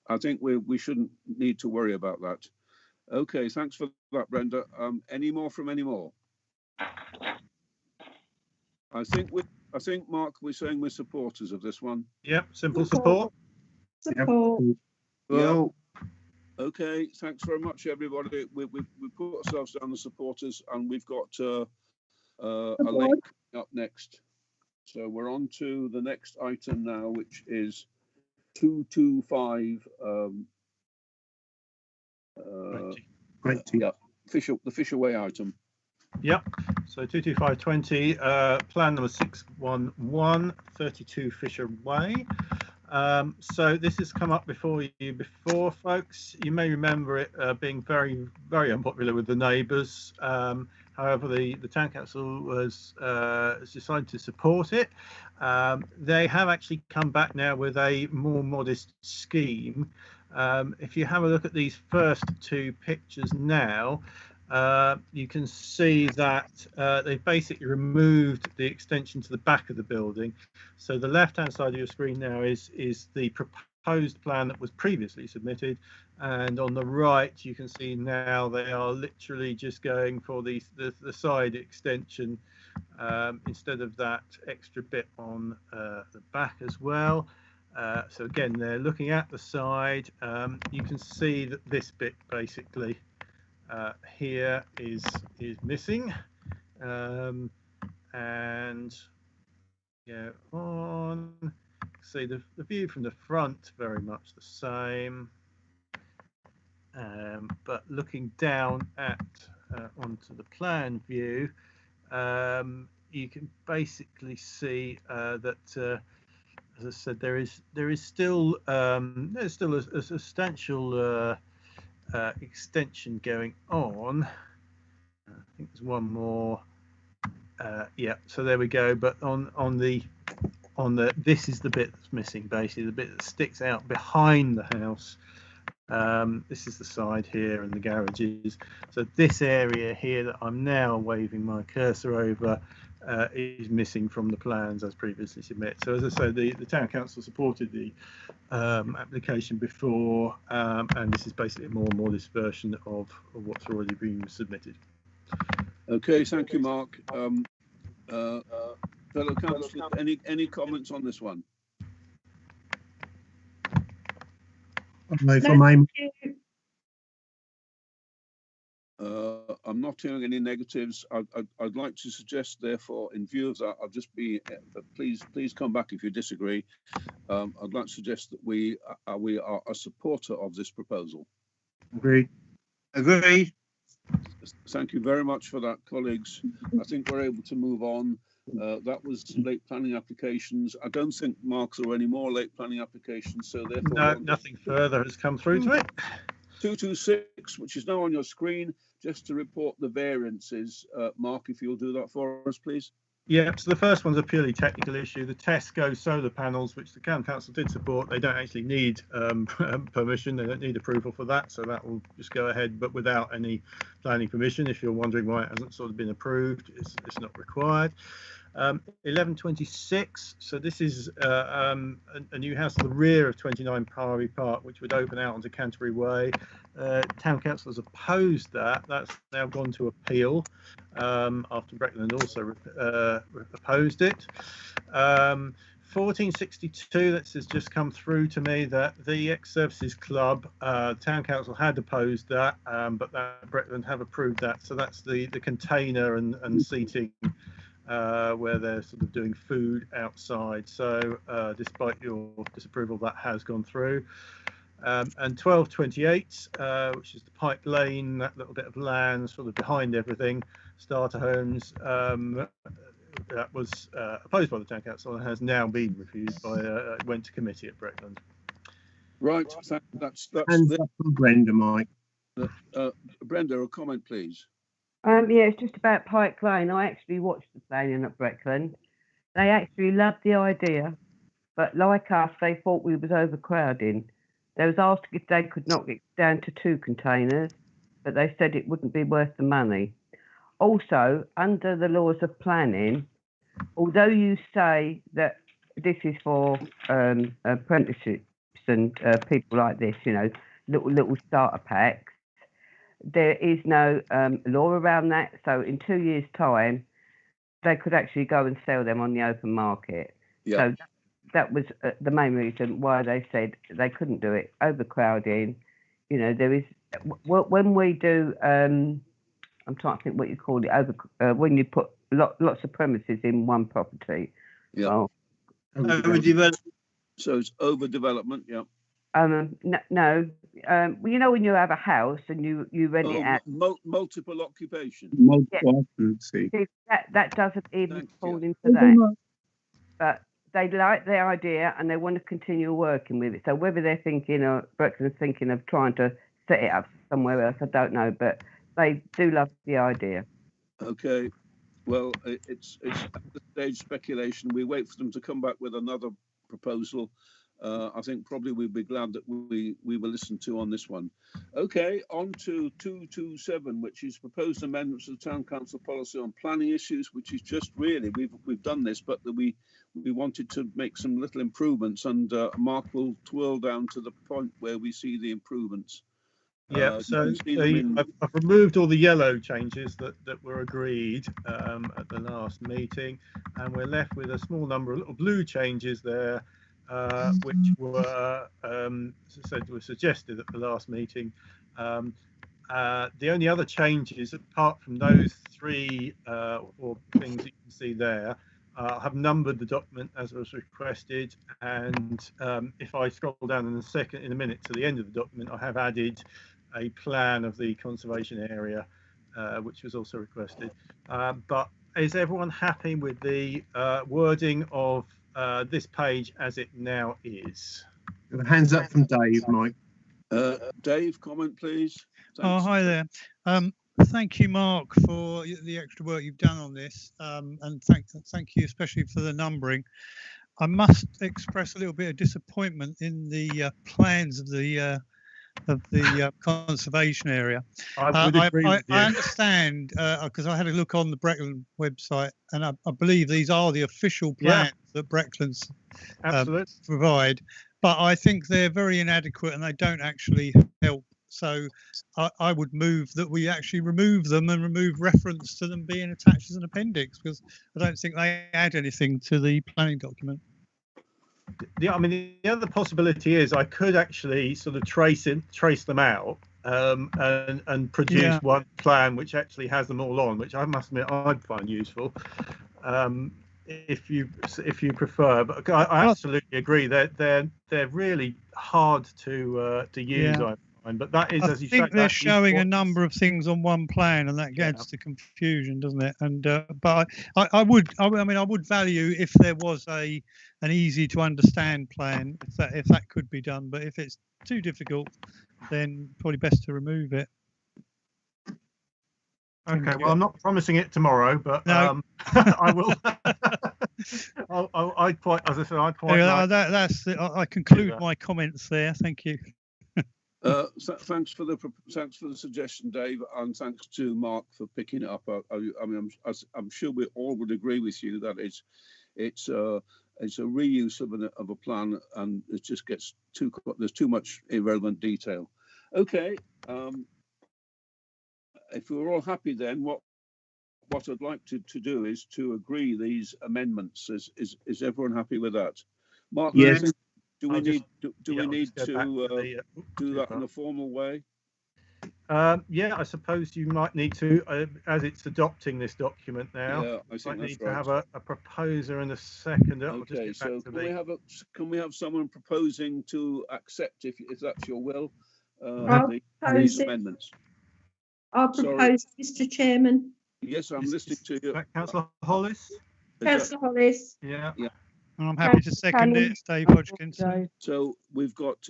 I think we shouldn't need to worry about that. Okay, thanks for that, Brenda. Any more from any more? I think Mark, we're saying we're supporters of this one. Yep, simple support. Support. Well, okay, thanks very much, everybody. We put ourselves down as supporters, and we've got a link up next. So we're on to the next item now, which is 225. Yeah, the Fisher Way item. Yep. So 22520, plan number 611, 32 Fisher Way. So this has come up before you before, folks. You may remember it being very, very unpopular with the neighbours. However, the town council has decided to support it. They have actually come back now with a more modest scheme. If you have a look at these first 2 pictures now, you can see that they've basically removed the extension to the back of the building. So the left-hand side of your screen now is the proposed plan that was previously submitted, and on the right you can see now they are literally just going for the side extension instead of that extra bit on the back as well. So again, they're looking at the side. You can see that this bit basically here is missing, and on, see the view from the front very much the same, but looking down at onto the plan view, you can basically see that as I said, there is still a substantial extension going on. I think there's one more. Yeah, so there we go. But on the this is the bit that's missing, basically the bit that sticks out behind the house. This is the side here and the garages. So this area here that I'm now waving my cursor over is missing from the plans as previously submitted. So as I say, the Town Council supported the application before, and this is basically more and more this version of what's already been submitted. Okay, thank you, Mark. Fellow councillors, any comments on this one? If I may, I'm not hearing any negatives. I'd like to suggest, therefore, in view of that, I'll just be, please come back if you disagree. I'd like to suggest that we are a supporter of this proposal. agreed. Agreed. Thank you very much for that, colleagues. I think we're able to move on. That was late planning applications. I don't think, Mark, there were any more late planning applications, so therefore... No, nothing further has come through to it. 226, which is now on your screen, just to report the variances. Mark, if you'll do that for us, please. Yeah, so the first one's a purely technical issue. The Tesco solar panels, which the Town Council did support, they don't actually need permission. They don't need approval for that, so that will just go ahead, but without any planning permission. If you're wondering why it hasn't sort of been approved, it's not required. 1126, so this is a new house at the rear of 29 Parry Park, which would open out onto Canterbury Way. Town Council has opposed that. That's now gone to appeal after Breckland also opposed it. 1462, this has just come through to me that the ex-services club, Town Council had opposed that, but that Breckland have approved that. So that's the container and seating where they're sort of doing food outside. So despite your disapproval, that has gone through. And 1228, which is the Pipe Lane, that little bit of land sort of behind everything, starter homes, that was opposed by the Town Council and has now been refused by, went to committee at Breckland. Right, that's Hands up from Brenda, Mike. Brenda, a comment, please. Yeah, it's just about Pike Lane. I actually watched the planning at Breckland. They actually loved the idea, but like us, they thought we was overcrowding. They was asked if they could knock it down to 2 containers, but they said it wouldn't be worth the money. Also, under the laws of planning, although you say that this is for apprenticeships and people like this, you know, little starter packs, there is no law around that. So in 2 years' time, they could actually go and sell them on the open market. Yeah. So that was the main reason why they said they couldn't do it. Overcrowding, you know, there is, when we do, I'm trying to think what you call it, when you put lots of premises in one property. Yeah. Well, So it's overdevelopment, yeah. No, you know when you have a house and you rent it out. Multiple occupation. Multiple occupancy. See, that doesn't even Thank fall you. into that. But they like the idea and they want to continue working with it. So whether they're thinking or Breckland's thinking of trying to set it up somewhere else, I don't know. But they do love the idea. Okay. Well, it's at the stage speculation. We wait for them to come back with another proposal. I think probably we'd be glad that we were listened to on this one. Okay, on to 227, which is proposed amendments to the Town Council policy on planning issues, which is just really, we've done this, but we wanted to make some little improvements, and Mark will twirl down to the point where we see the improvements. Yeah, so I've removed all the yellow changes that were agreed at the last meeting, and we're left with a small number of little blue changes there, which were, as I said, were suggested at the last meeting. The only other changes, apart from those 3 or things that you can see there, I have numbered the document as was requested, and if I scroll down in a minute to the end of the document, I have added a plan of the conservation area, which was also requested. But is everyone happy with the wording of this page as it now is? Hands up from Dave, Mike. Dave, comment, please. Thanks. Oh, hi there. Thank you, Mark, for the extra work you've done on this, and thank you especially for the numbering. I must express a little bit of disappointment in the plans of the conservation area. I would agree with you. I understand because I had a look on the Breckland website, and I believe these are the official plans that Breckland's provide. But I think they're very inadequate and they don't actually help. So I would move that we actually remove them and remove reference to them being attached as an appendix, because I don't think they add anything to the planning document. Yeah, I mean, the other possibility is I could actually sort of trace them out and produce one plan which actually has them all on, which I must admit I'd find useful. If you prefer, but I absolutely agree that they're really hard to use. I find, but that is, as you say, I think they're showing a number of things on one plan, and that adds to confusion, doesn't it? And but I would value if there was an easy to understand plan, if that could be done. But if it's too difficult, then probably best to remove it. Okay, well, I'm not promising it tomorrow, but no. I will. I'd quite, as I said, I'd quite. I conclude my comments there. Thank you. Thanks for the suggestion, Dave, and thanks to Mark for picking it up. I mean, I'm sure we all would agree with you that it's a reuse of a plan, and it just gets there's too much irrelevant detail. Okay. If we're all happy, then what I'd like to do is to agree these amendments. Is everyone happy with that? Mark, yes. Do we need to do that in a formal way? Yeah, I suppose you might need to, as it's adopting this document now. Yeah, I think need that's to right. have a proposer and a seconder. Okay, so can we have someone proposing to accept, if that's your will, these amendments? I'll propose, Mr. Chairman. Yes, I'm listening to you. Councillor Hollis? Councillor Hollis. Yeah. I'm happy to second it, Dave Hodgkinson. So we've got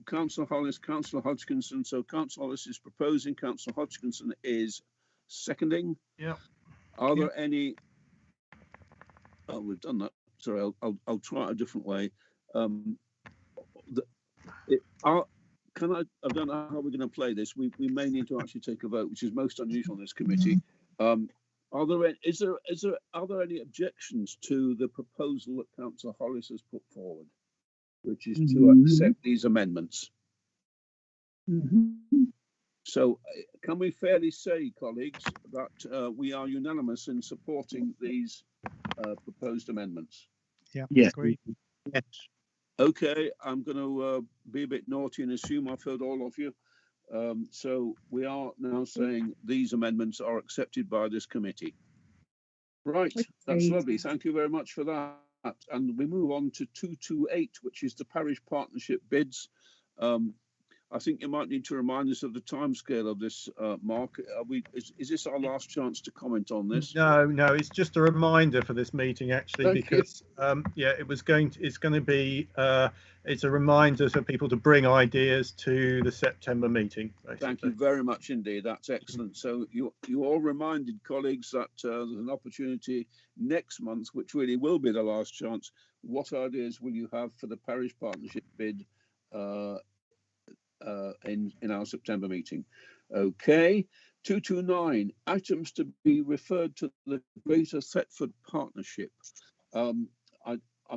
Councillor Hollis, Councillor Hodgkinson. So Councillor Hollis is proposing, Councillor Hodgkinson is seconding. Yeah. Are there any? Oh, we've done that. Sorry, I'll try it a different way. I don't know how we're going to play this. We may need to actually take a vote, which is most unusual in this committee. Are there any objections to the proposal that Councillor Hollis has put forward, which is to accept these amendments? So, can we fairly say, colleagues, that we are unanimous in supporting these proposed amendments? Yeah. Yes. Agree. Yes. Okay, I'm going to be a bit naughty and assume I've heard all of you. So we are now saying these amendments are accepted by this committee. Right, that's lovely. Thank you very much for that. And we move on to 228, which is the parish partnership bids. I think you might need to remind us of the timescale of this, Mark. Is this our last chance to comment on this? No, it's just a reminder for this meeting, actually, because it's a reminder for people to bring ideas to the September meeting. Basically. Thank you very much indeed. That's excellent. So you all reminded colleagues that there's an opportunity next month, which really will be the last chance. What ideas will you have for the parish partnership bid in our September meeting? Okay. 229 items to be referred to the Greater Thetford Partnership. I'm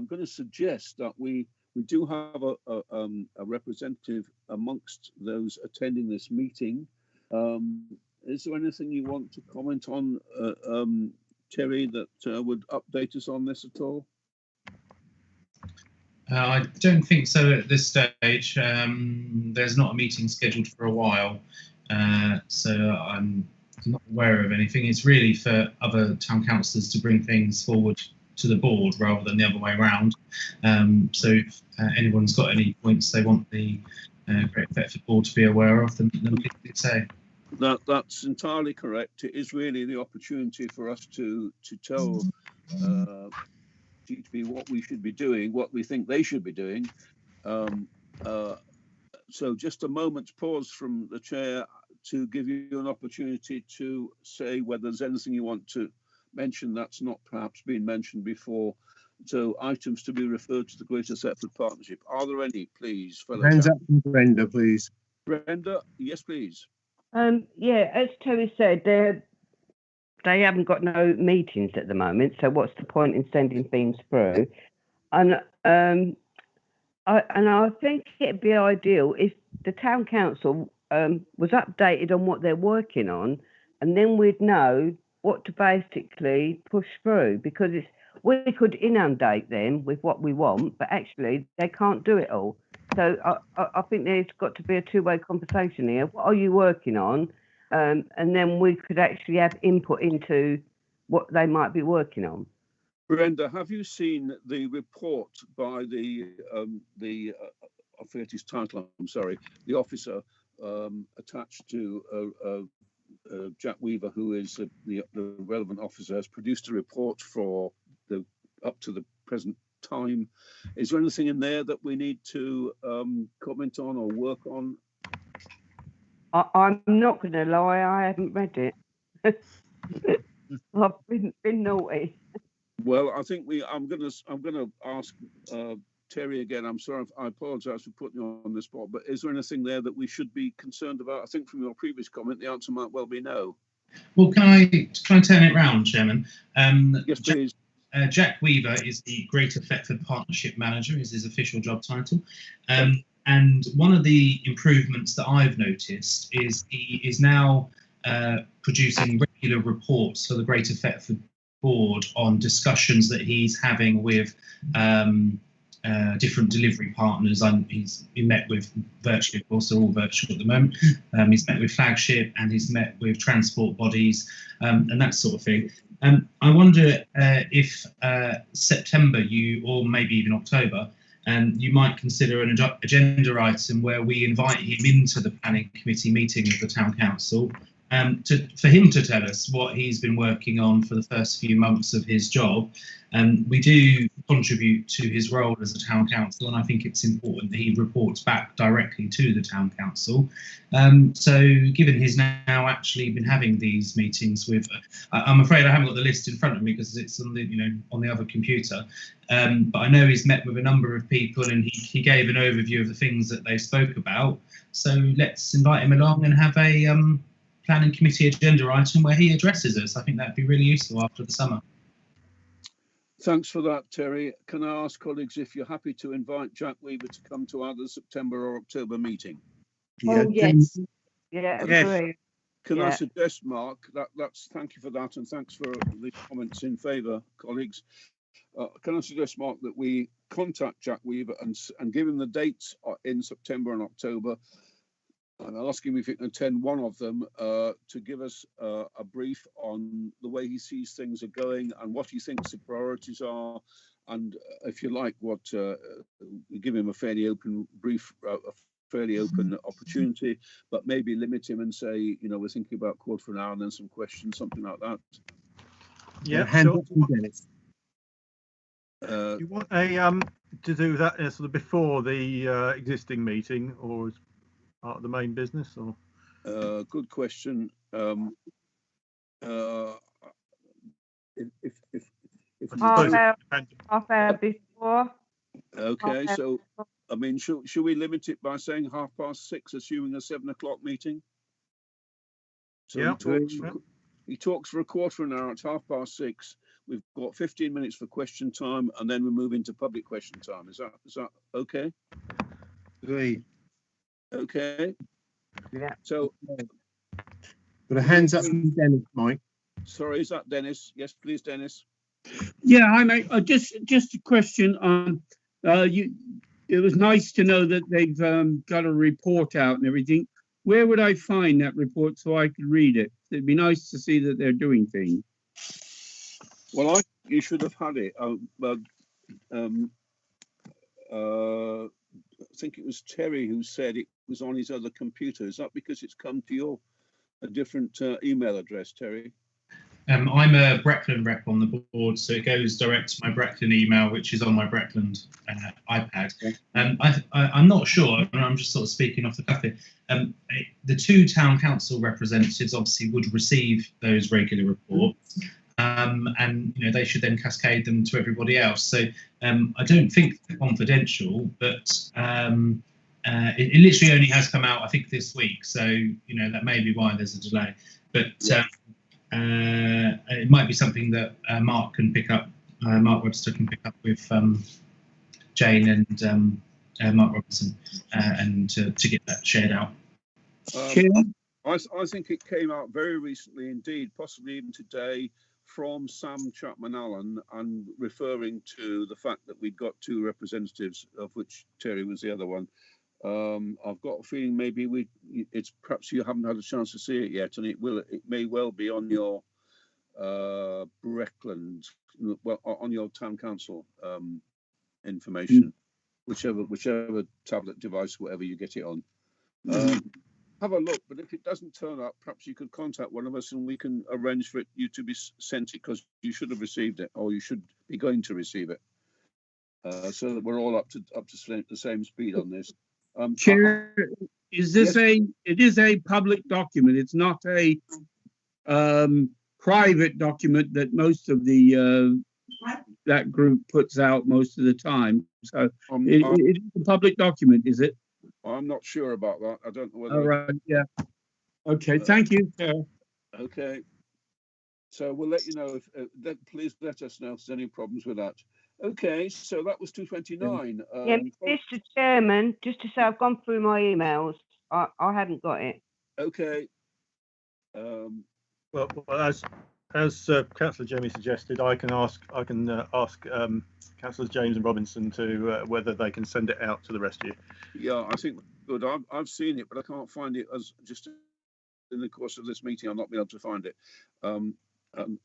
going to suggest that we do have a representative amongst those attending this meeting. Is there anything you want to comment on, Terry, that would update us on this at all? I don't think so at this stage. There's not a meeting scheduled for a while, so I'm not aware of anything. It's really for other town councillors to bring things forward to the board rather than the other way around. So if anyone's got any points they want the Great Thetford board to be aware of, then please say. That's entirely correct. It is really the opportunity for us to tell GTB what we should be doing, what we think they should be doing. So just a moment's pause from the chair to give you an opportunity to say whether there's anything you want to mention that's not perhaps been mentioned before, So items to be referred to the Greater Thetford Partnership. Are there any, please, fellow Hands councillors? up from Brenda, please. Brenda, yes, please. Yeah, as Terry said, they haven't got no meetings at the moment, so what's the point in sending things through? And I think it'd be ideal if the town council was updated on what they're working on, and then we'd know what to basically push through, because we could inundate them with what we want, but actually they can't do it all. So I think there's got to be a two-way conversation here. What are you working on? And then we could actually have input into what they might be working on. Brenda, have you seen the report by the I forget his title, I'm sorry, the officer attached to Jack Weaver, who is the relevant officer, has produced a report for the up to the present time. Is there anything in there that we need to comment on or work on? I'm not going to lie, I haven't read it. I've been naughty. Well, I think I'm gonna ask Terry again. I'm sorry, I apologise for putting you on the spot, but is there anything there that we should be concerned about? I think from your previous comment, the answer might well be no. Well, can I turn it round, Chairman? Yes, please. Jack Weaver is the Greater Thetford Partnership Manager, is his official job title. And one of the improvements that I've noticed is he is now producing regular reports for the Greater Thetford Board on discussions that he's having with different delivery partners. He's met with virtually, of course, they're all virtual at the moment. He's met with Flagship and he's met with transport bodies and that sort of thing. I wonder if September or maybe even October, you might consider an agenda item where we invite him into the planning committee meeting of the town council for him to tell us what he's been working on for the first few months of his job. We do contribute to his role as a town council, and I think it's important that he reports back directly to the town council. So given he's now actually been having these meetings with, I'm afraid I haven't got the list in front of me because it's on the other computer, but I know he's met with a number of people and he gave an overview of the things that they spoke about. So let's invite him along and have a planning committee agenda item where he addresses us. I think that'd be really useful after the summer. Thanks for that, Terry. Can I ask colleagues if you're happy to invite Jack Weaver to come to either the September or October meeting? Oh, yes. Yeah, yes. Can I suggest, Mark, that's thank you for that, and thanks for the comments in favour, colleagues. Can I suggest, Mark, that we contact Jack Weaver and give him the dates in September and October, and I'll ask him if he can attend one of them to give us a brief on the way he sees things are going and what he thinks the priorities are, and if you like, give him a fairly open brief, a fairly open opportunity, but maybe limit him and say, we're thinking about quarter for an hour and then some questions, something like that. Yeah, sure. You want to do that sort of before the existing meeting, or as part of the main business, or? Good question. If half hour before. Okay, so I mean, should we limit it by saying 6:30, assuming a 7 o'clock meeting? So yeah. He talks for a quarter of an hour at 6:30. We've got 15 minutes for question time, and then we move into public question time. Is that okay? Agreed. Okay. Yeah. So. Got a hands up from Dennis, Mike. Sorry, is that Dennis? Yes, please, Dennis. Yeah, hi mate. Just a question on it was nice to know that they've got a report out and everything. Where would I find that report so I could read it? It'd be nice to see that they're doing things. Well, you should have had it. I think it was Terry who said it was on his other computer. Is that because it's come to a different email address, Terry? I'm a Breckland rep on the board, so it goes direct to my Breckland email, which is on my Breckland iPad. I'm not sure, I'm just sort of speaking off the cuff here. The two town council representatives obviously would receive those regular reports. and they should then cascade them to everybody else. So I don't think they're confidential, but it literally only has come out, I think, this week. So that may be why there's a delay. But it might be something that Mark can pick up. Mark Webster can pick up with Jane and Mark Robinson, and to get that shared out. I think it came out very recently indeed, possibly even today, from Sam Chapman-Allen, and referring to the fact that we've got 2 representatives, of which Terry was the other one. I've got a feeling maybe it's perhaps you haven't had a chance to see it yet, and it may well be on your Breckland, well, on your town council information, whichever tablet device, whatever you get it on. Have a look, but if it doesn't turn up, perhaps you could contact one of us and we can arrange for you to be sent it, because you should have received it, or you should be going to receive it, so that we're all up to the same speed on this. Chair, is this it is a public document? It's not a private document that most of the that group puts out most of the time. So it is a public document, is it? I'm not sure about that. I don't know whether. All right. Yeah. Okay. Thank you. Okay. So we'll let you know if please let us know if there's any problems with that. Okay. So that was 229. Mr. Chairman, just to say, I've gone through my emails. I haven't got it. Okay. Well, as Councillor Jemmy suggested, I can ask Councillors James and Robinson to whether they can send it out to the rest of you. Yeah, I think good. I've seen it, but I can't find it as just in the course of this meeting. I've not been able to find it.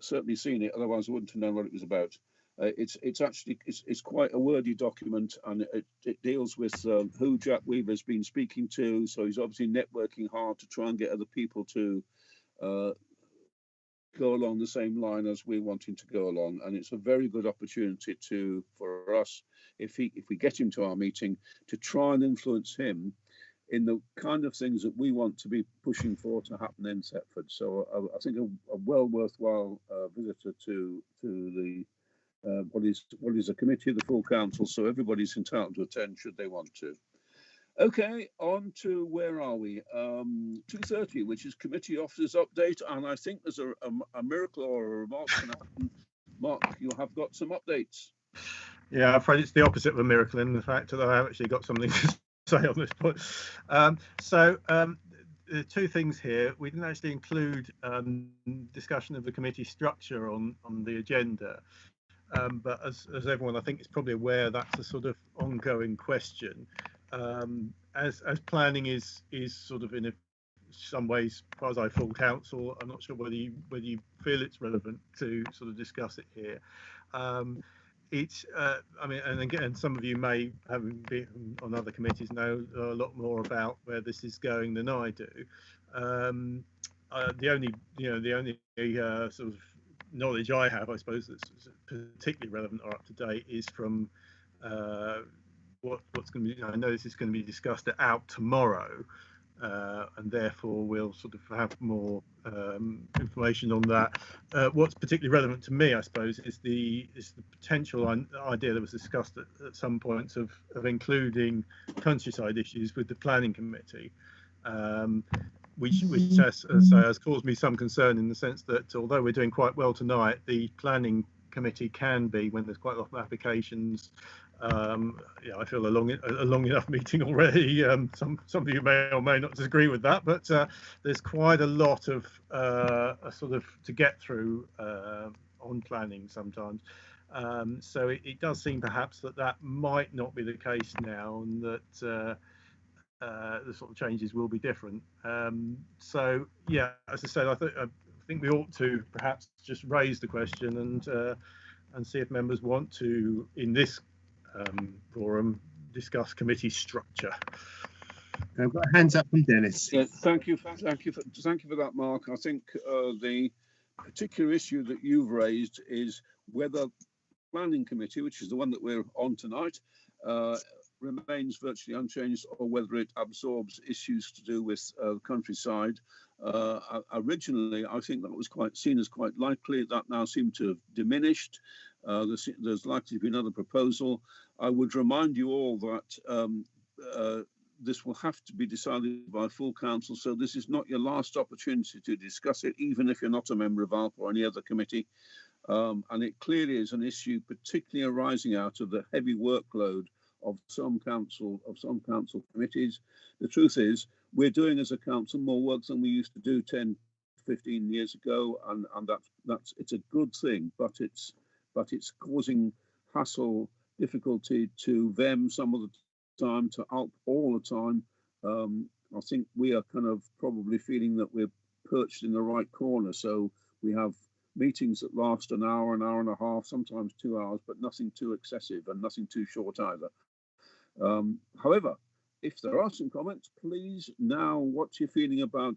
Certainly seen it, otherwise I wouldn't have known what it was about. It's actually quite a wordy document, and it deals with who Jack Weaver's been speaking to. So he's obviously networking hard to try and get other people to go along the same line as we're wanting to go along, and it's a very good opportunity for us, if we get him to our meeting, to try and influence him in the kind of things that we want to be pushing for to happen in Thetford. So I think a well worthwhile visitor to the what is a committee of the full council, so everybody's entitled to attend should they want to. Okay, on to where are we? 2:30, which is committee officers update, and I think there's a miracle or a remark going to happen. Mark, you have got some updates. Yeah, I'm afraid it's the opposite of a miracle in the fact that I actually got something to say on this point. There are 2 things here. We didn't actually include discussion of the committee structure on the agenda. But as everyone I think is probably aware, that's a sort of ongoing question. As planning is sort of in some ways quasi full council, I'm not sure whether you feel it's relevant to sort of discuss it here. I mean, and again, some of you may, having been on other committees, know a lot more about where this is going than I do. The only sort of knowledge I have, I suppose, that's particularly relevant or up to date is from what's going to be. I know this is going to be discussed out tomorrow, and therefore we'll sort of have more information on that. What's particularly relevant to me, I suppose, is the potential idea that was discussed at some points of including countryside issues with the planning committee. Which has caused me some concern in the sense that although we're doing quite well tonight, the planning committee can be, when there's quite a lot of applications. I feel a long enough meeting already. Some of you may or may not disagree with that, but there's quite a lot of sort of to get through on planning sometimes. So it does seem perhaps that might not be the case now, and that the sort of changes will be different. So yeah, as I said, I think we ought to perhaps just raise the question and see if members want to, in this forum, discuss committee structure. I've got hands up from Dennis. Yeah, thank you for that, Mark. I think the particular issue that you've raised is whether planning committee, which is the one that we're on tonight, remains virtually unchanged, or whether it absorbs issues to do with countryside. Originally, I think that was quite seen as quite likely. That now seemed to have diminished. There's likely to be another proposal. I would remind you all that this will have to be decided by full council, so this is not your last opportunity to discuss it, even if you're not a member of ALP or any other committee. And it clearly is an issue, particularly arising out of the heavy workload of some council committees. The truth is, we're doing as a council more work than we used to do 10, 15 years ago, and that's it's a good thing, but it's causing hassle, difficulty to them some of the time, to ALP all the time. I think we are kind of probably feeling that we're perched in the right corner, so we have meetings that last an hour and a half, sometimes 2 hours, but nothing too excessive and nothing too short either. However, if there are some comments, please now, what's your feeling about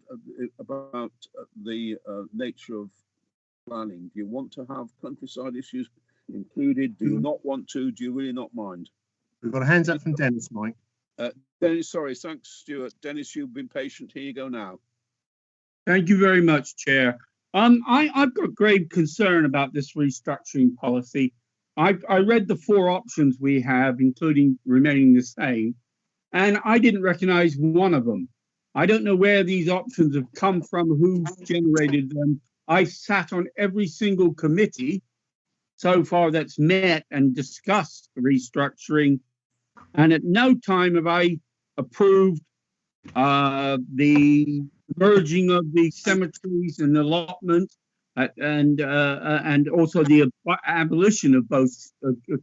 the nature of planning? Do you want to have countryside issues included? Do you not want to? Do you really not mind? We've got a hands up from Dennis, Mike. Dennis, sorry, thanks, Stuart. Dennis, you've been patient. Here you go now. Thank you very much, Chair. I've got grave concern about this restructuring policy. I read the 4 options we have, including remaining the same, and I didn't recognize one of them. I don't know where these options have come from, who generated them. I sat on every single committee so far that's met and discussed restructuring, and at no time have I approved the merging of the cemeteries and allotment, and also the abolition of both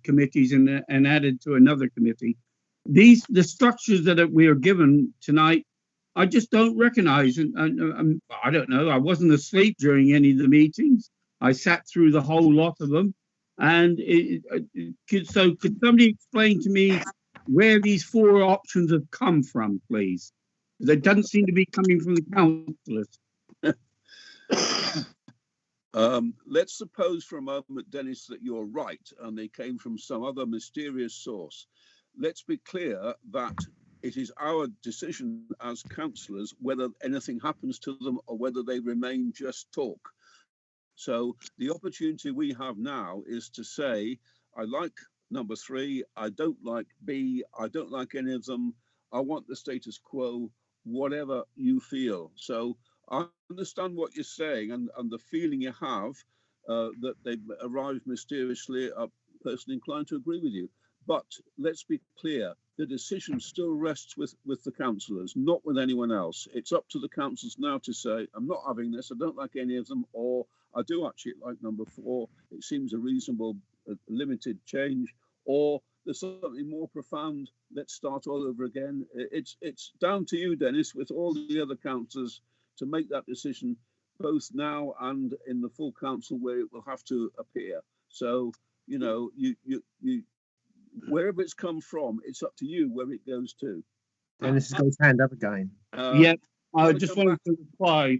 committees and added to another committee. The structures that we are given tonight, I just don't recognize. And I don't know. I wasn't asleep during any of the meetings. I sat through the whole lot of them. And so could somebody explain to me where these 4 options have come from, please? They doesn't seem to be coming from the councillors. Let's suppose for a moment, Dennis, that you're right and they came from some other mysterious source. Let's be clear that it is our decision as councillors whether anything happens to them or whether they remain just talk. So the opportunity we have now is to say, I like number 3, I don't like B, I don't like any of them, I want the status quo, whatever you feel. So I understand what you're saying and the feeling you have that they've arrived mysteriously. I'm personally inclined to agree with you. But let's be clear, the decision still rests with the councillors, not with anyone else. It's up to the councillors now to say, I'm not having this, I don't like any of them, or I do actually like number 4, it seems a reasonable, limited change, or there's something more profound, let's start all over again. It's down to you, Dennis, with all the other councillors to make that decision, both now and in the full council where it will have to appear. So, you know, you wherever it's come from, it's up to you where it goes to. Dennis has got his hand up again. Yeah, I just wanted to reply,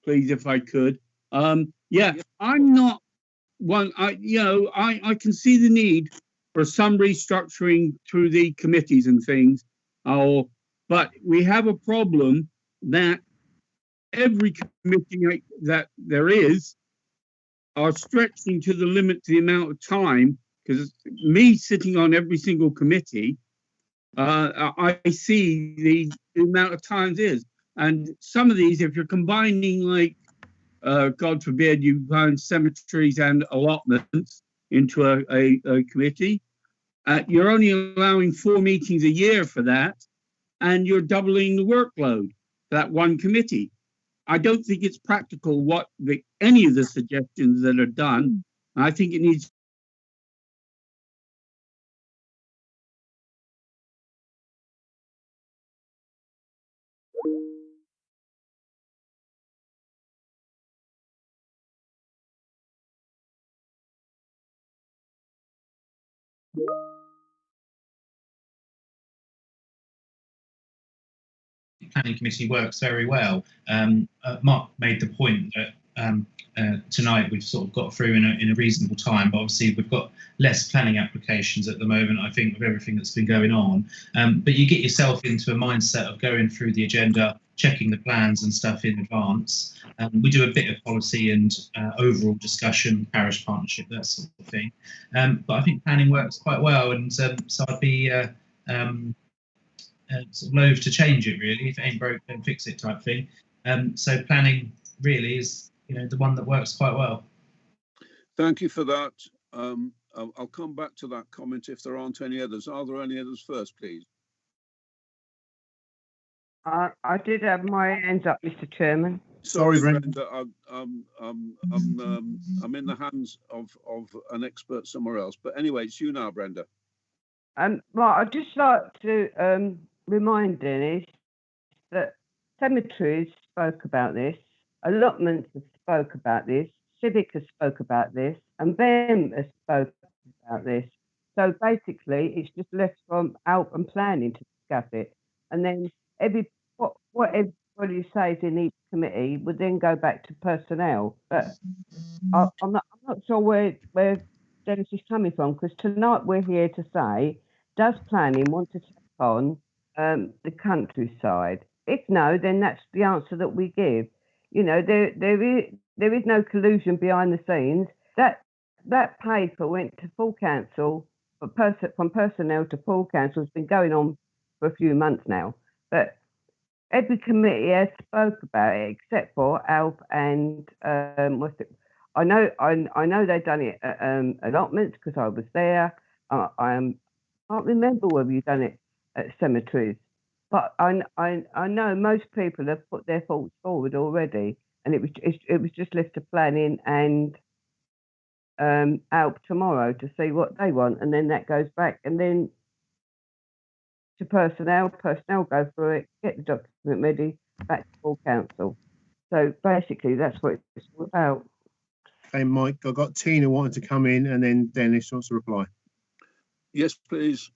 please, if I could. Yeah, I'm not one. I can see the need for some restructuring through the committees and things. But we have a problem that every committee that there is are stretching to the limit to the amount of time. Because me sitting on every single committee, I see the amount of times is. And some of these, if you're combining, like, God forbid, you combine cemeteries and allotments into a committee, you're only allowing 4 meetings a year for that, and you're doubling the workload for that one committee. I don't think it's practical any of the suggestions that are done. I think it needs planning committee works very well. Mark made the point that tonight we've sort of got through in a reasonable time, but obviously we've got less planning applications at the moment, I think, with everything that's been going on. But you get yourself into a mindset of going through the agenda, checking the plans and stuff in advance. We do a bit of policy and overall discussion, parish partnership, that sort of thing. But I think planning works quite well, and so I'd be sort of loath to change it, really. If it ain't broke, then fix it type thing. So planning really is, the one that works quite well. Thank you for that. I'll come back to that comment if there aren't any others. Are there any others first, please? I did have my hands up, Mr. Chairman. Sorry, Brenda. I'm in the hands of an expert somewhere else. But anyway, it's you now, Brenda. Well, I'd just like to remind Dennis that cemeteries spoke about this, allotments have spoke about this, Civic has spoke about this, and BEM has spoke about this. So basically, it's just left from out and planning to discuss it, and then what everybody says in each committee would then go back to personnel. But I'm not sure where Dennis is coming from, because tonight we're here to say, does planning want to take on the countryside? If no, then that's the answer that we give. There is no collusion behind the scenes. That paper went to full council, from personnel to full council, has been going on for a few months now. But every committee has spoke about it except for ALP and I know they've done it at allotments because I was there. I can't remember whether you've done it at cemeteries, but I know most people have put their thoughts forward already, and it was just left to planning and ALP tomorrow to see what they want, and then that goes back and then to personnel go through it, get the document ready, back to full council. So basically that's what it's all about. Okay, Mike, I've got Tina wanting to come in, and then Dennis wants to reply. Yes, please.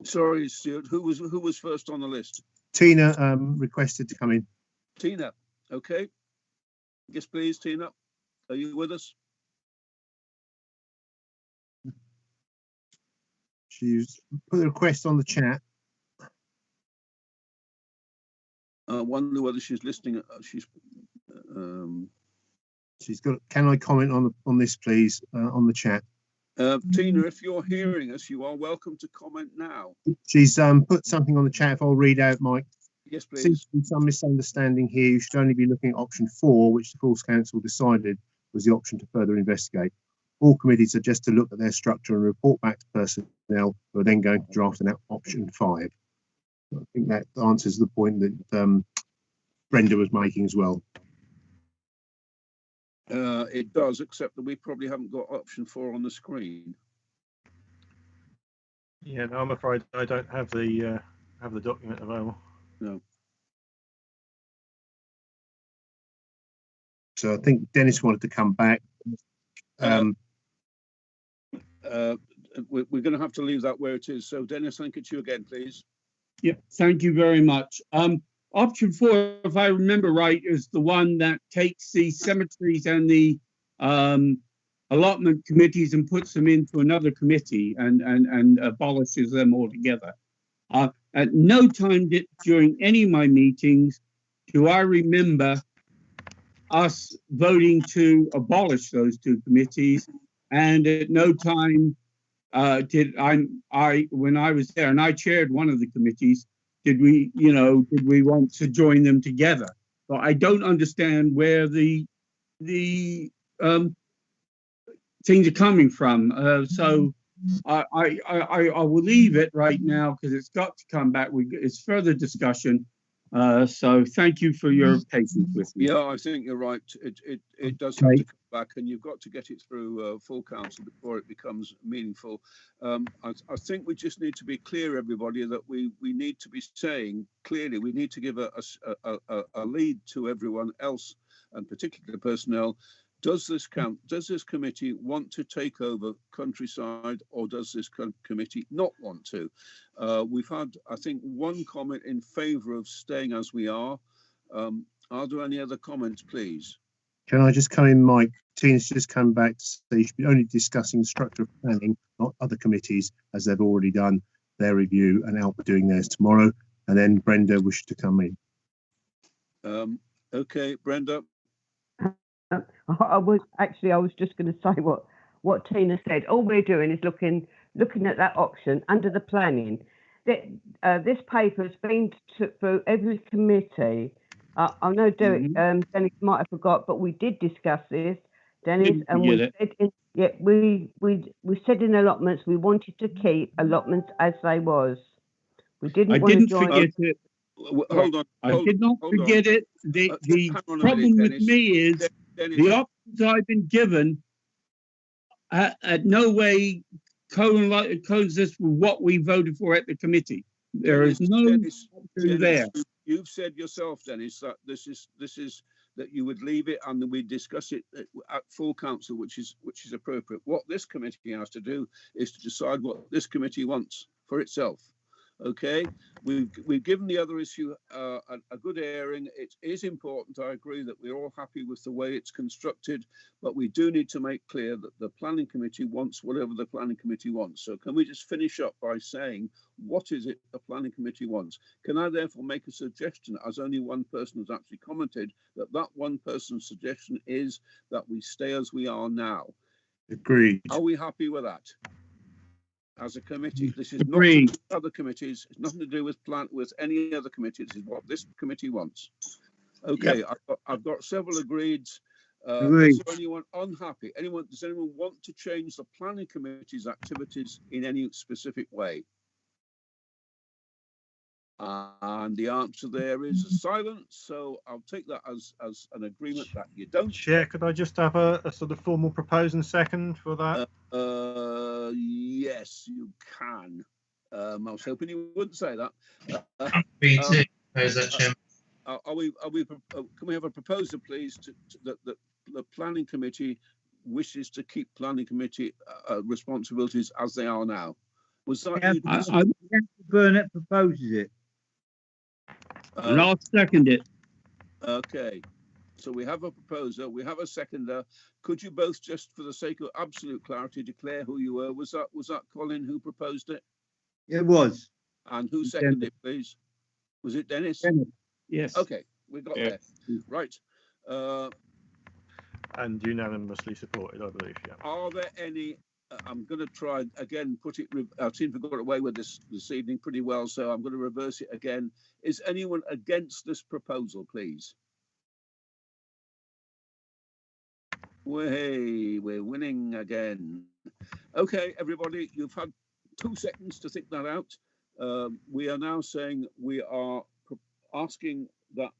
Sorry, Stuart, who was first on the list? Tina requested to come in. Tina, okay. Yes, please, Tina. Are you with us? She's put a request on the chat. I wonder whether she's listening. She's got. Can I comment on this, please, on the chat? Tina, if you're hearing us, you are welcome to comment now. She's put something on the chat. If I'll read out, Mike. Yes, please. Seems to be some misunderstanding here. You should only be looking at option 4, which the Falls Council decided was the option to further investigate. All committees are just to look at their structure and report back to personnel, who are then going to draft an option 5. I think that answers the point that Brenda was making as well. It does, except that we probably haven't got option 4 on the screen. Yeah, no, I'm afraid I don't have the document available. No. So I think Dennis wanted to come back. We're going to have to leave that where it is. So, Dennis, I think it's you again, please. Yeah, thank you very much. Option 4, if I remember right, is the one that takes the cemeteries and the allotment committees and puts them into another committee and abolishes them altogether. At no time during any of my meetings do I remember us voting to abolish those two committees, and at no time when I was there and I chaired one of the committees, did we want to join them together? So I don't understand where the things are coming from. So I will leave it right now because it's got to come back. It's further discussion. So thank you for your patience with me. Yeah, I think you're right. It does have to come back, and you've got to get it through full council before it becomes meaningful. I think we just need to be clear, everybody, that we need to be saying clearly, we need to give a lead to everyone else, and particularly the personnel. Does this committee want to take over countryside, or does this committee not want to? We've had, I think, one comment in favour of staying as we are. Are there any other comments, please? Can I just come in, Mike? Tina's just come back to say you should be only discussing the structure of planning, not other committees, as they've already done. their review, and Alp are doing theirs tomorrow, and then Brenda wished to come in. Okay, Brenda. I was just going to say what Tina said. All we're doing is looking at that option under the planning. This paper has been through every committee. I know Dennis might have forgot, but we did discuss this, Dennis, and we said in allotments we wanted to keep allotments as they was. We didn't. I didn't forget it. Hold on. I did not forget it. The problem with me is the options I've been given at no way coexist with what we voted for at the committee. There is no option there. You've said yourself, Dennis, that this is that you would leave it and we discuss it at full council, which is appropriate. What this committee has to do is to decide what this committee wants for itself. Okay, we've given the other issue a good airing. It is important. I agree that we're all happy with the way it's constructed, but we do need to make clear that the planning committee wants whatever the planning committee wants. So can we just finish up by saying what is it the planning committee wants? Can I therefore make a suggestion, as only one person has actually commented, that one person's suggestion is that we stay as we are now? Agreed. Are we happy with that? As a committee, this is Agreed. not other committees. It's nothing to do with any other committee. This is what this committee wants. Okay, yep. I've got several agreed. Is there anyone unhappy? Does anyone want to change the planning committee's activities in any specific way? And the answer there is silence. So I'll take that as an agreement that you don't. Chair, could I just have a sort of formal propose and second for that? Yes, you can. I was hoping you wouldn't say that. Me too. Chairman. Can we have a proposal, please, that the planning committee wishes to keep planning committee responsibilities as they are now? Was that Burnett proposes it. And I'll second it. Okay. So we have a proposer, we have a seconder. Could you both, just for the sake of absolute clarity, declare who you were? Was that Colin who proposed it? It was. And who seconded it, please? Was it Dennis? Dennis. Yes. Okay, we got there. Right. And unanimously supported, I believe. Yeah. Are there any? I'm going to try again. I seem to have got away with this evening pretty well, so I'm going to reverse it again. Is anyone against this proposal, please? We're winning again. Okay, everybody, you've had 2 seconds to think that out. We are now saying we are asking that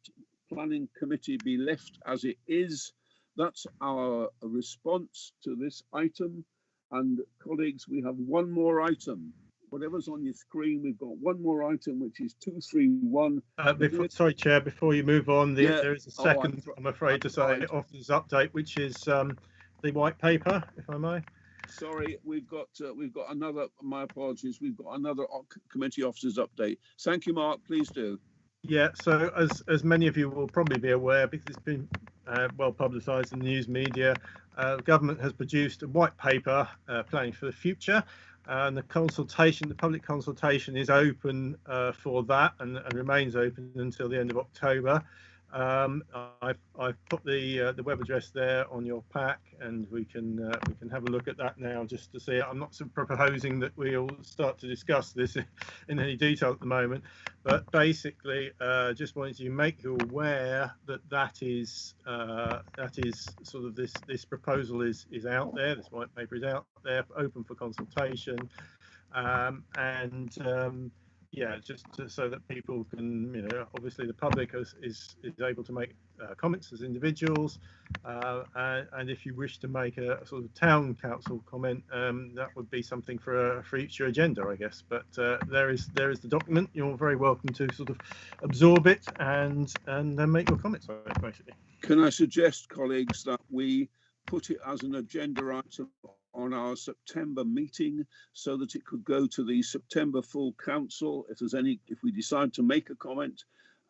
planning committee be left as it is. That's our response to this item. And colleagues, we have one more item. Whatever's on your screen, we've got one more item, which is 231. Sorry, Chair, before you move on, there is a second, I'm afraid to say, officer's update, which is the white paper, if I may. Sorry, we've got another, my apologies, we've got another committee officer's update. Thank you, Mark, please do. Yeah, so as many of you will probably be aware, because it's been well publicised in the news media, the government has produced a white paper planning for the future, and the public consultation is open for that and remains open until the end of October. I've put the web address there on your pack, and we can have a look at that now just to see. I'm not proposing that we'll start to discuss this in any detail at the moment, but basically just wanted to make you aware that is sort of this proposal is out there. This white paper is out there, open for consultation, yeah, just so that people can, obviously the public is able to make comments as individuals, and if you wish to make a sort of town council comment, that would be something for a future agenda, I guess. But there is the document. You're very welcome to sort of absorb it and then make your comments on it, basically. Can I suggest, colleagues, that we put it as an agenda item on our September meeting, so that it could go to the September full council if we decide to make a comment,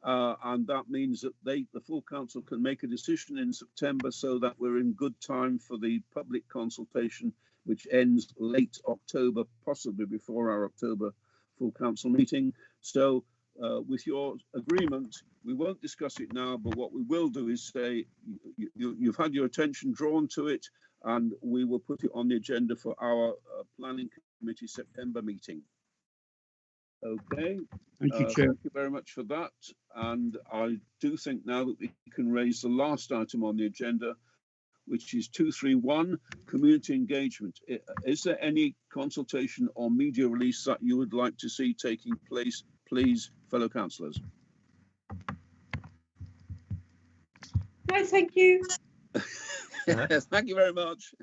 and that means that the full council can make a decision in September, so that we're in good time for the public consultation, which ends late October, possibly before our October full council meeting. So with your agreement, we won't discuss it now, but what we will do is say you've had your attention drawn to it, and we will put it on the agenda for our planning committee September meeting. Okay. Thank you, Chair. Thank you very much for that. And I do think now that we can raise the last item on the agenda, which is 231, community engagement. Is there any consultation or media release that you would like to see taking place, please, fellow councillors? No, thank you. Thank you very much.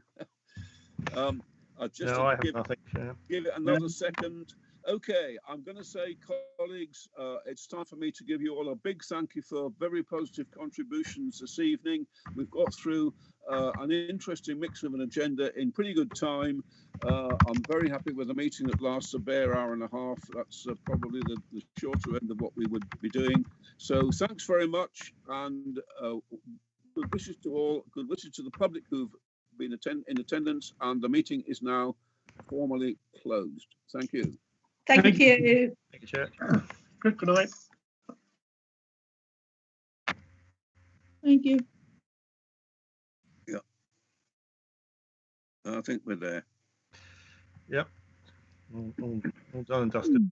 Just no, I have nothing, Chair. Give it another second. Okay, I'm going to say, colleagues, it's time for me to give you all a big thank you for very positive contributions this evening. We've got through an interesting mix of an agenda in pretty good time. I'm very happy with the meeting that lasts a bare hour and a half. That's probably the shorter end of what we would be doing. So thanks very much, and good wishes to all, good wishes to the public who've been in attendance, and the meeting is now formally closed. Thank you. Thank you. Thank you, Chair. Good night. Thank you. Yeah. I think we're there. Yep. All done and dusted.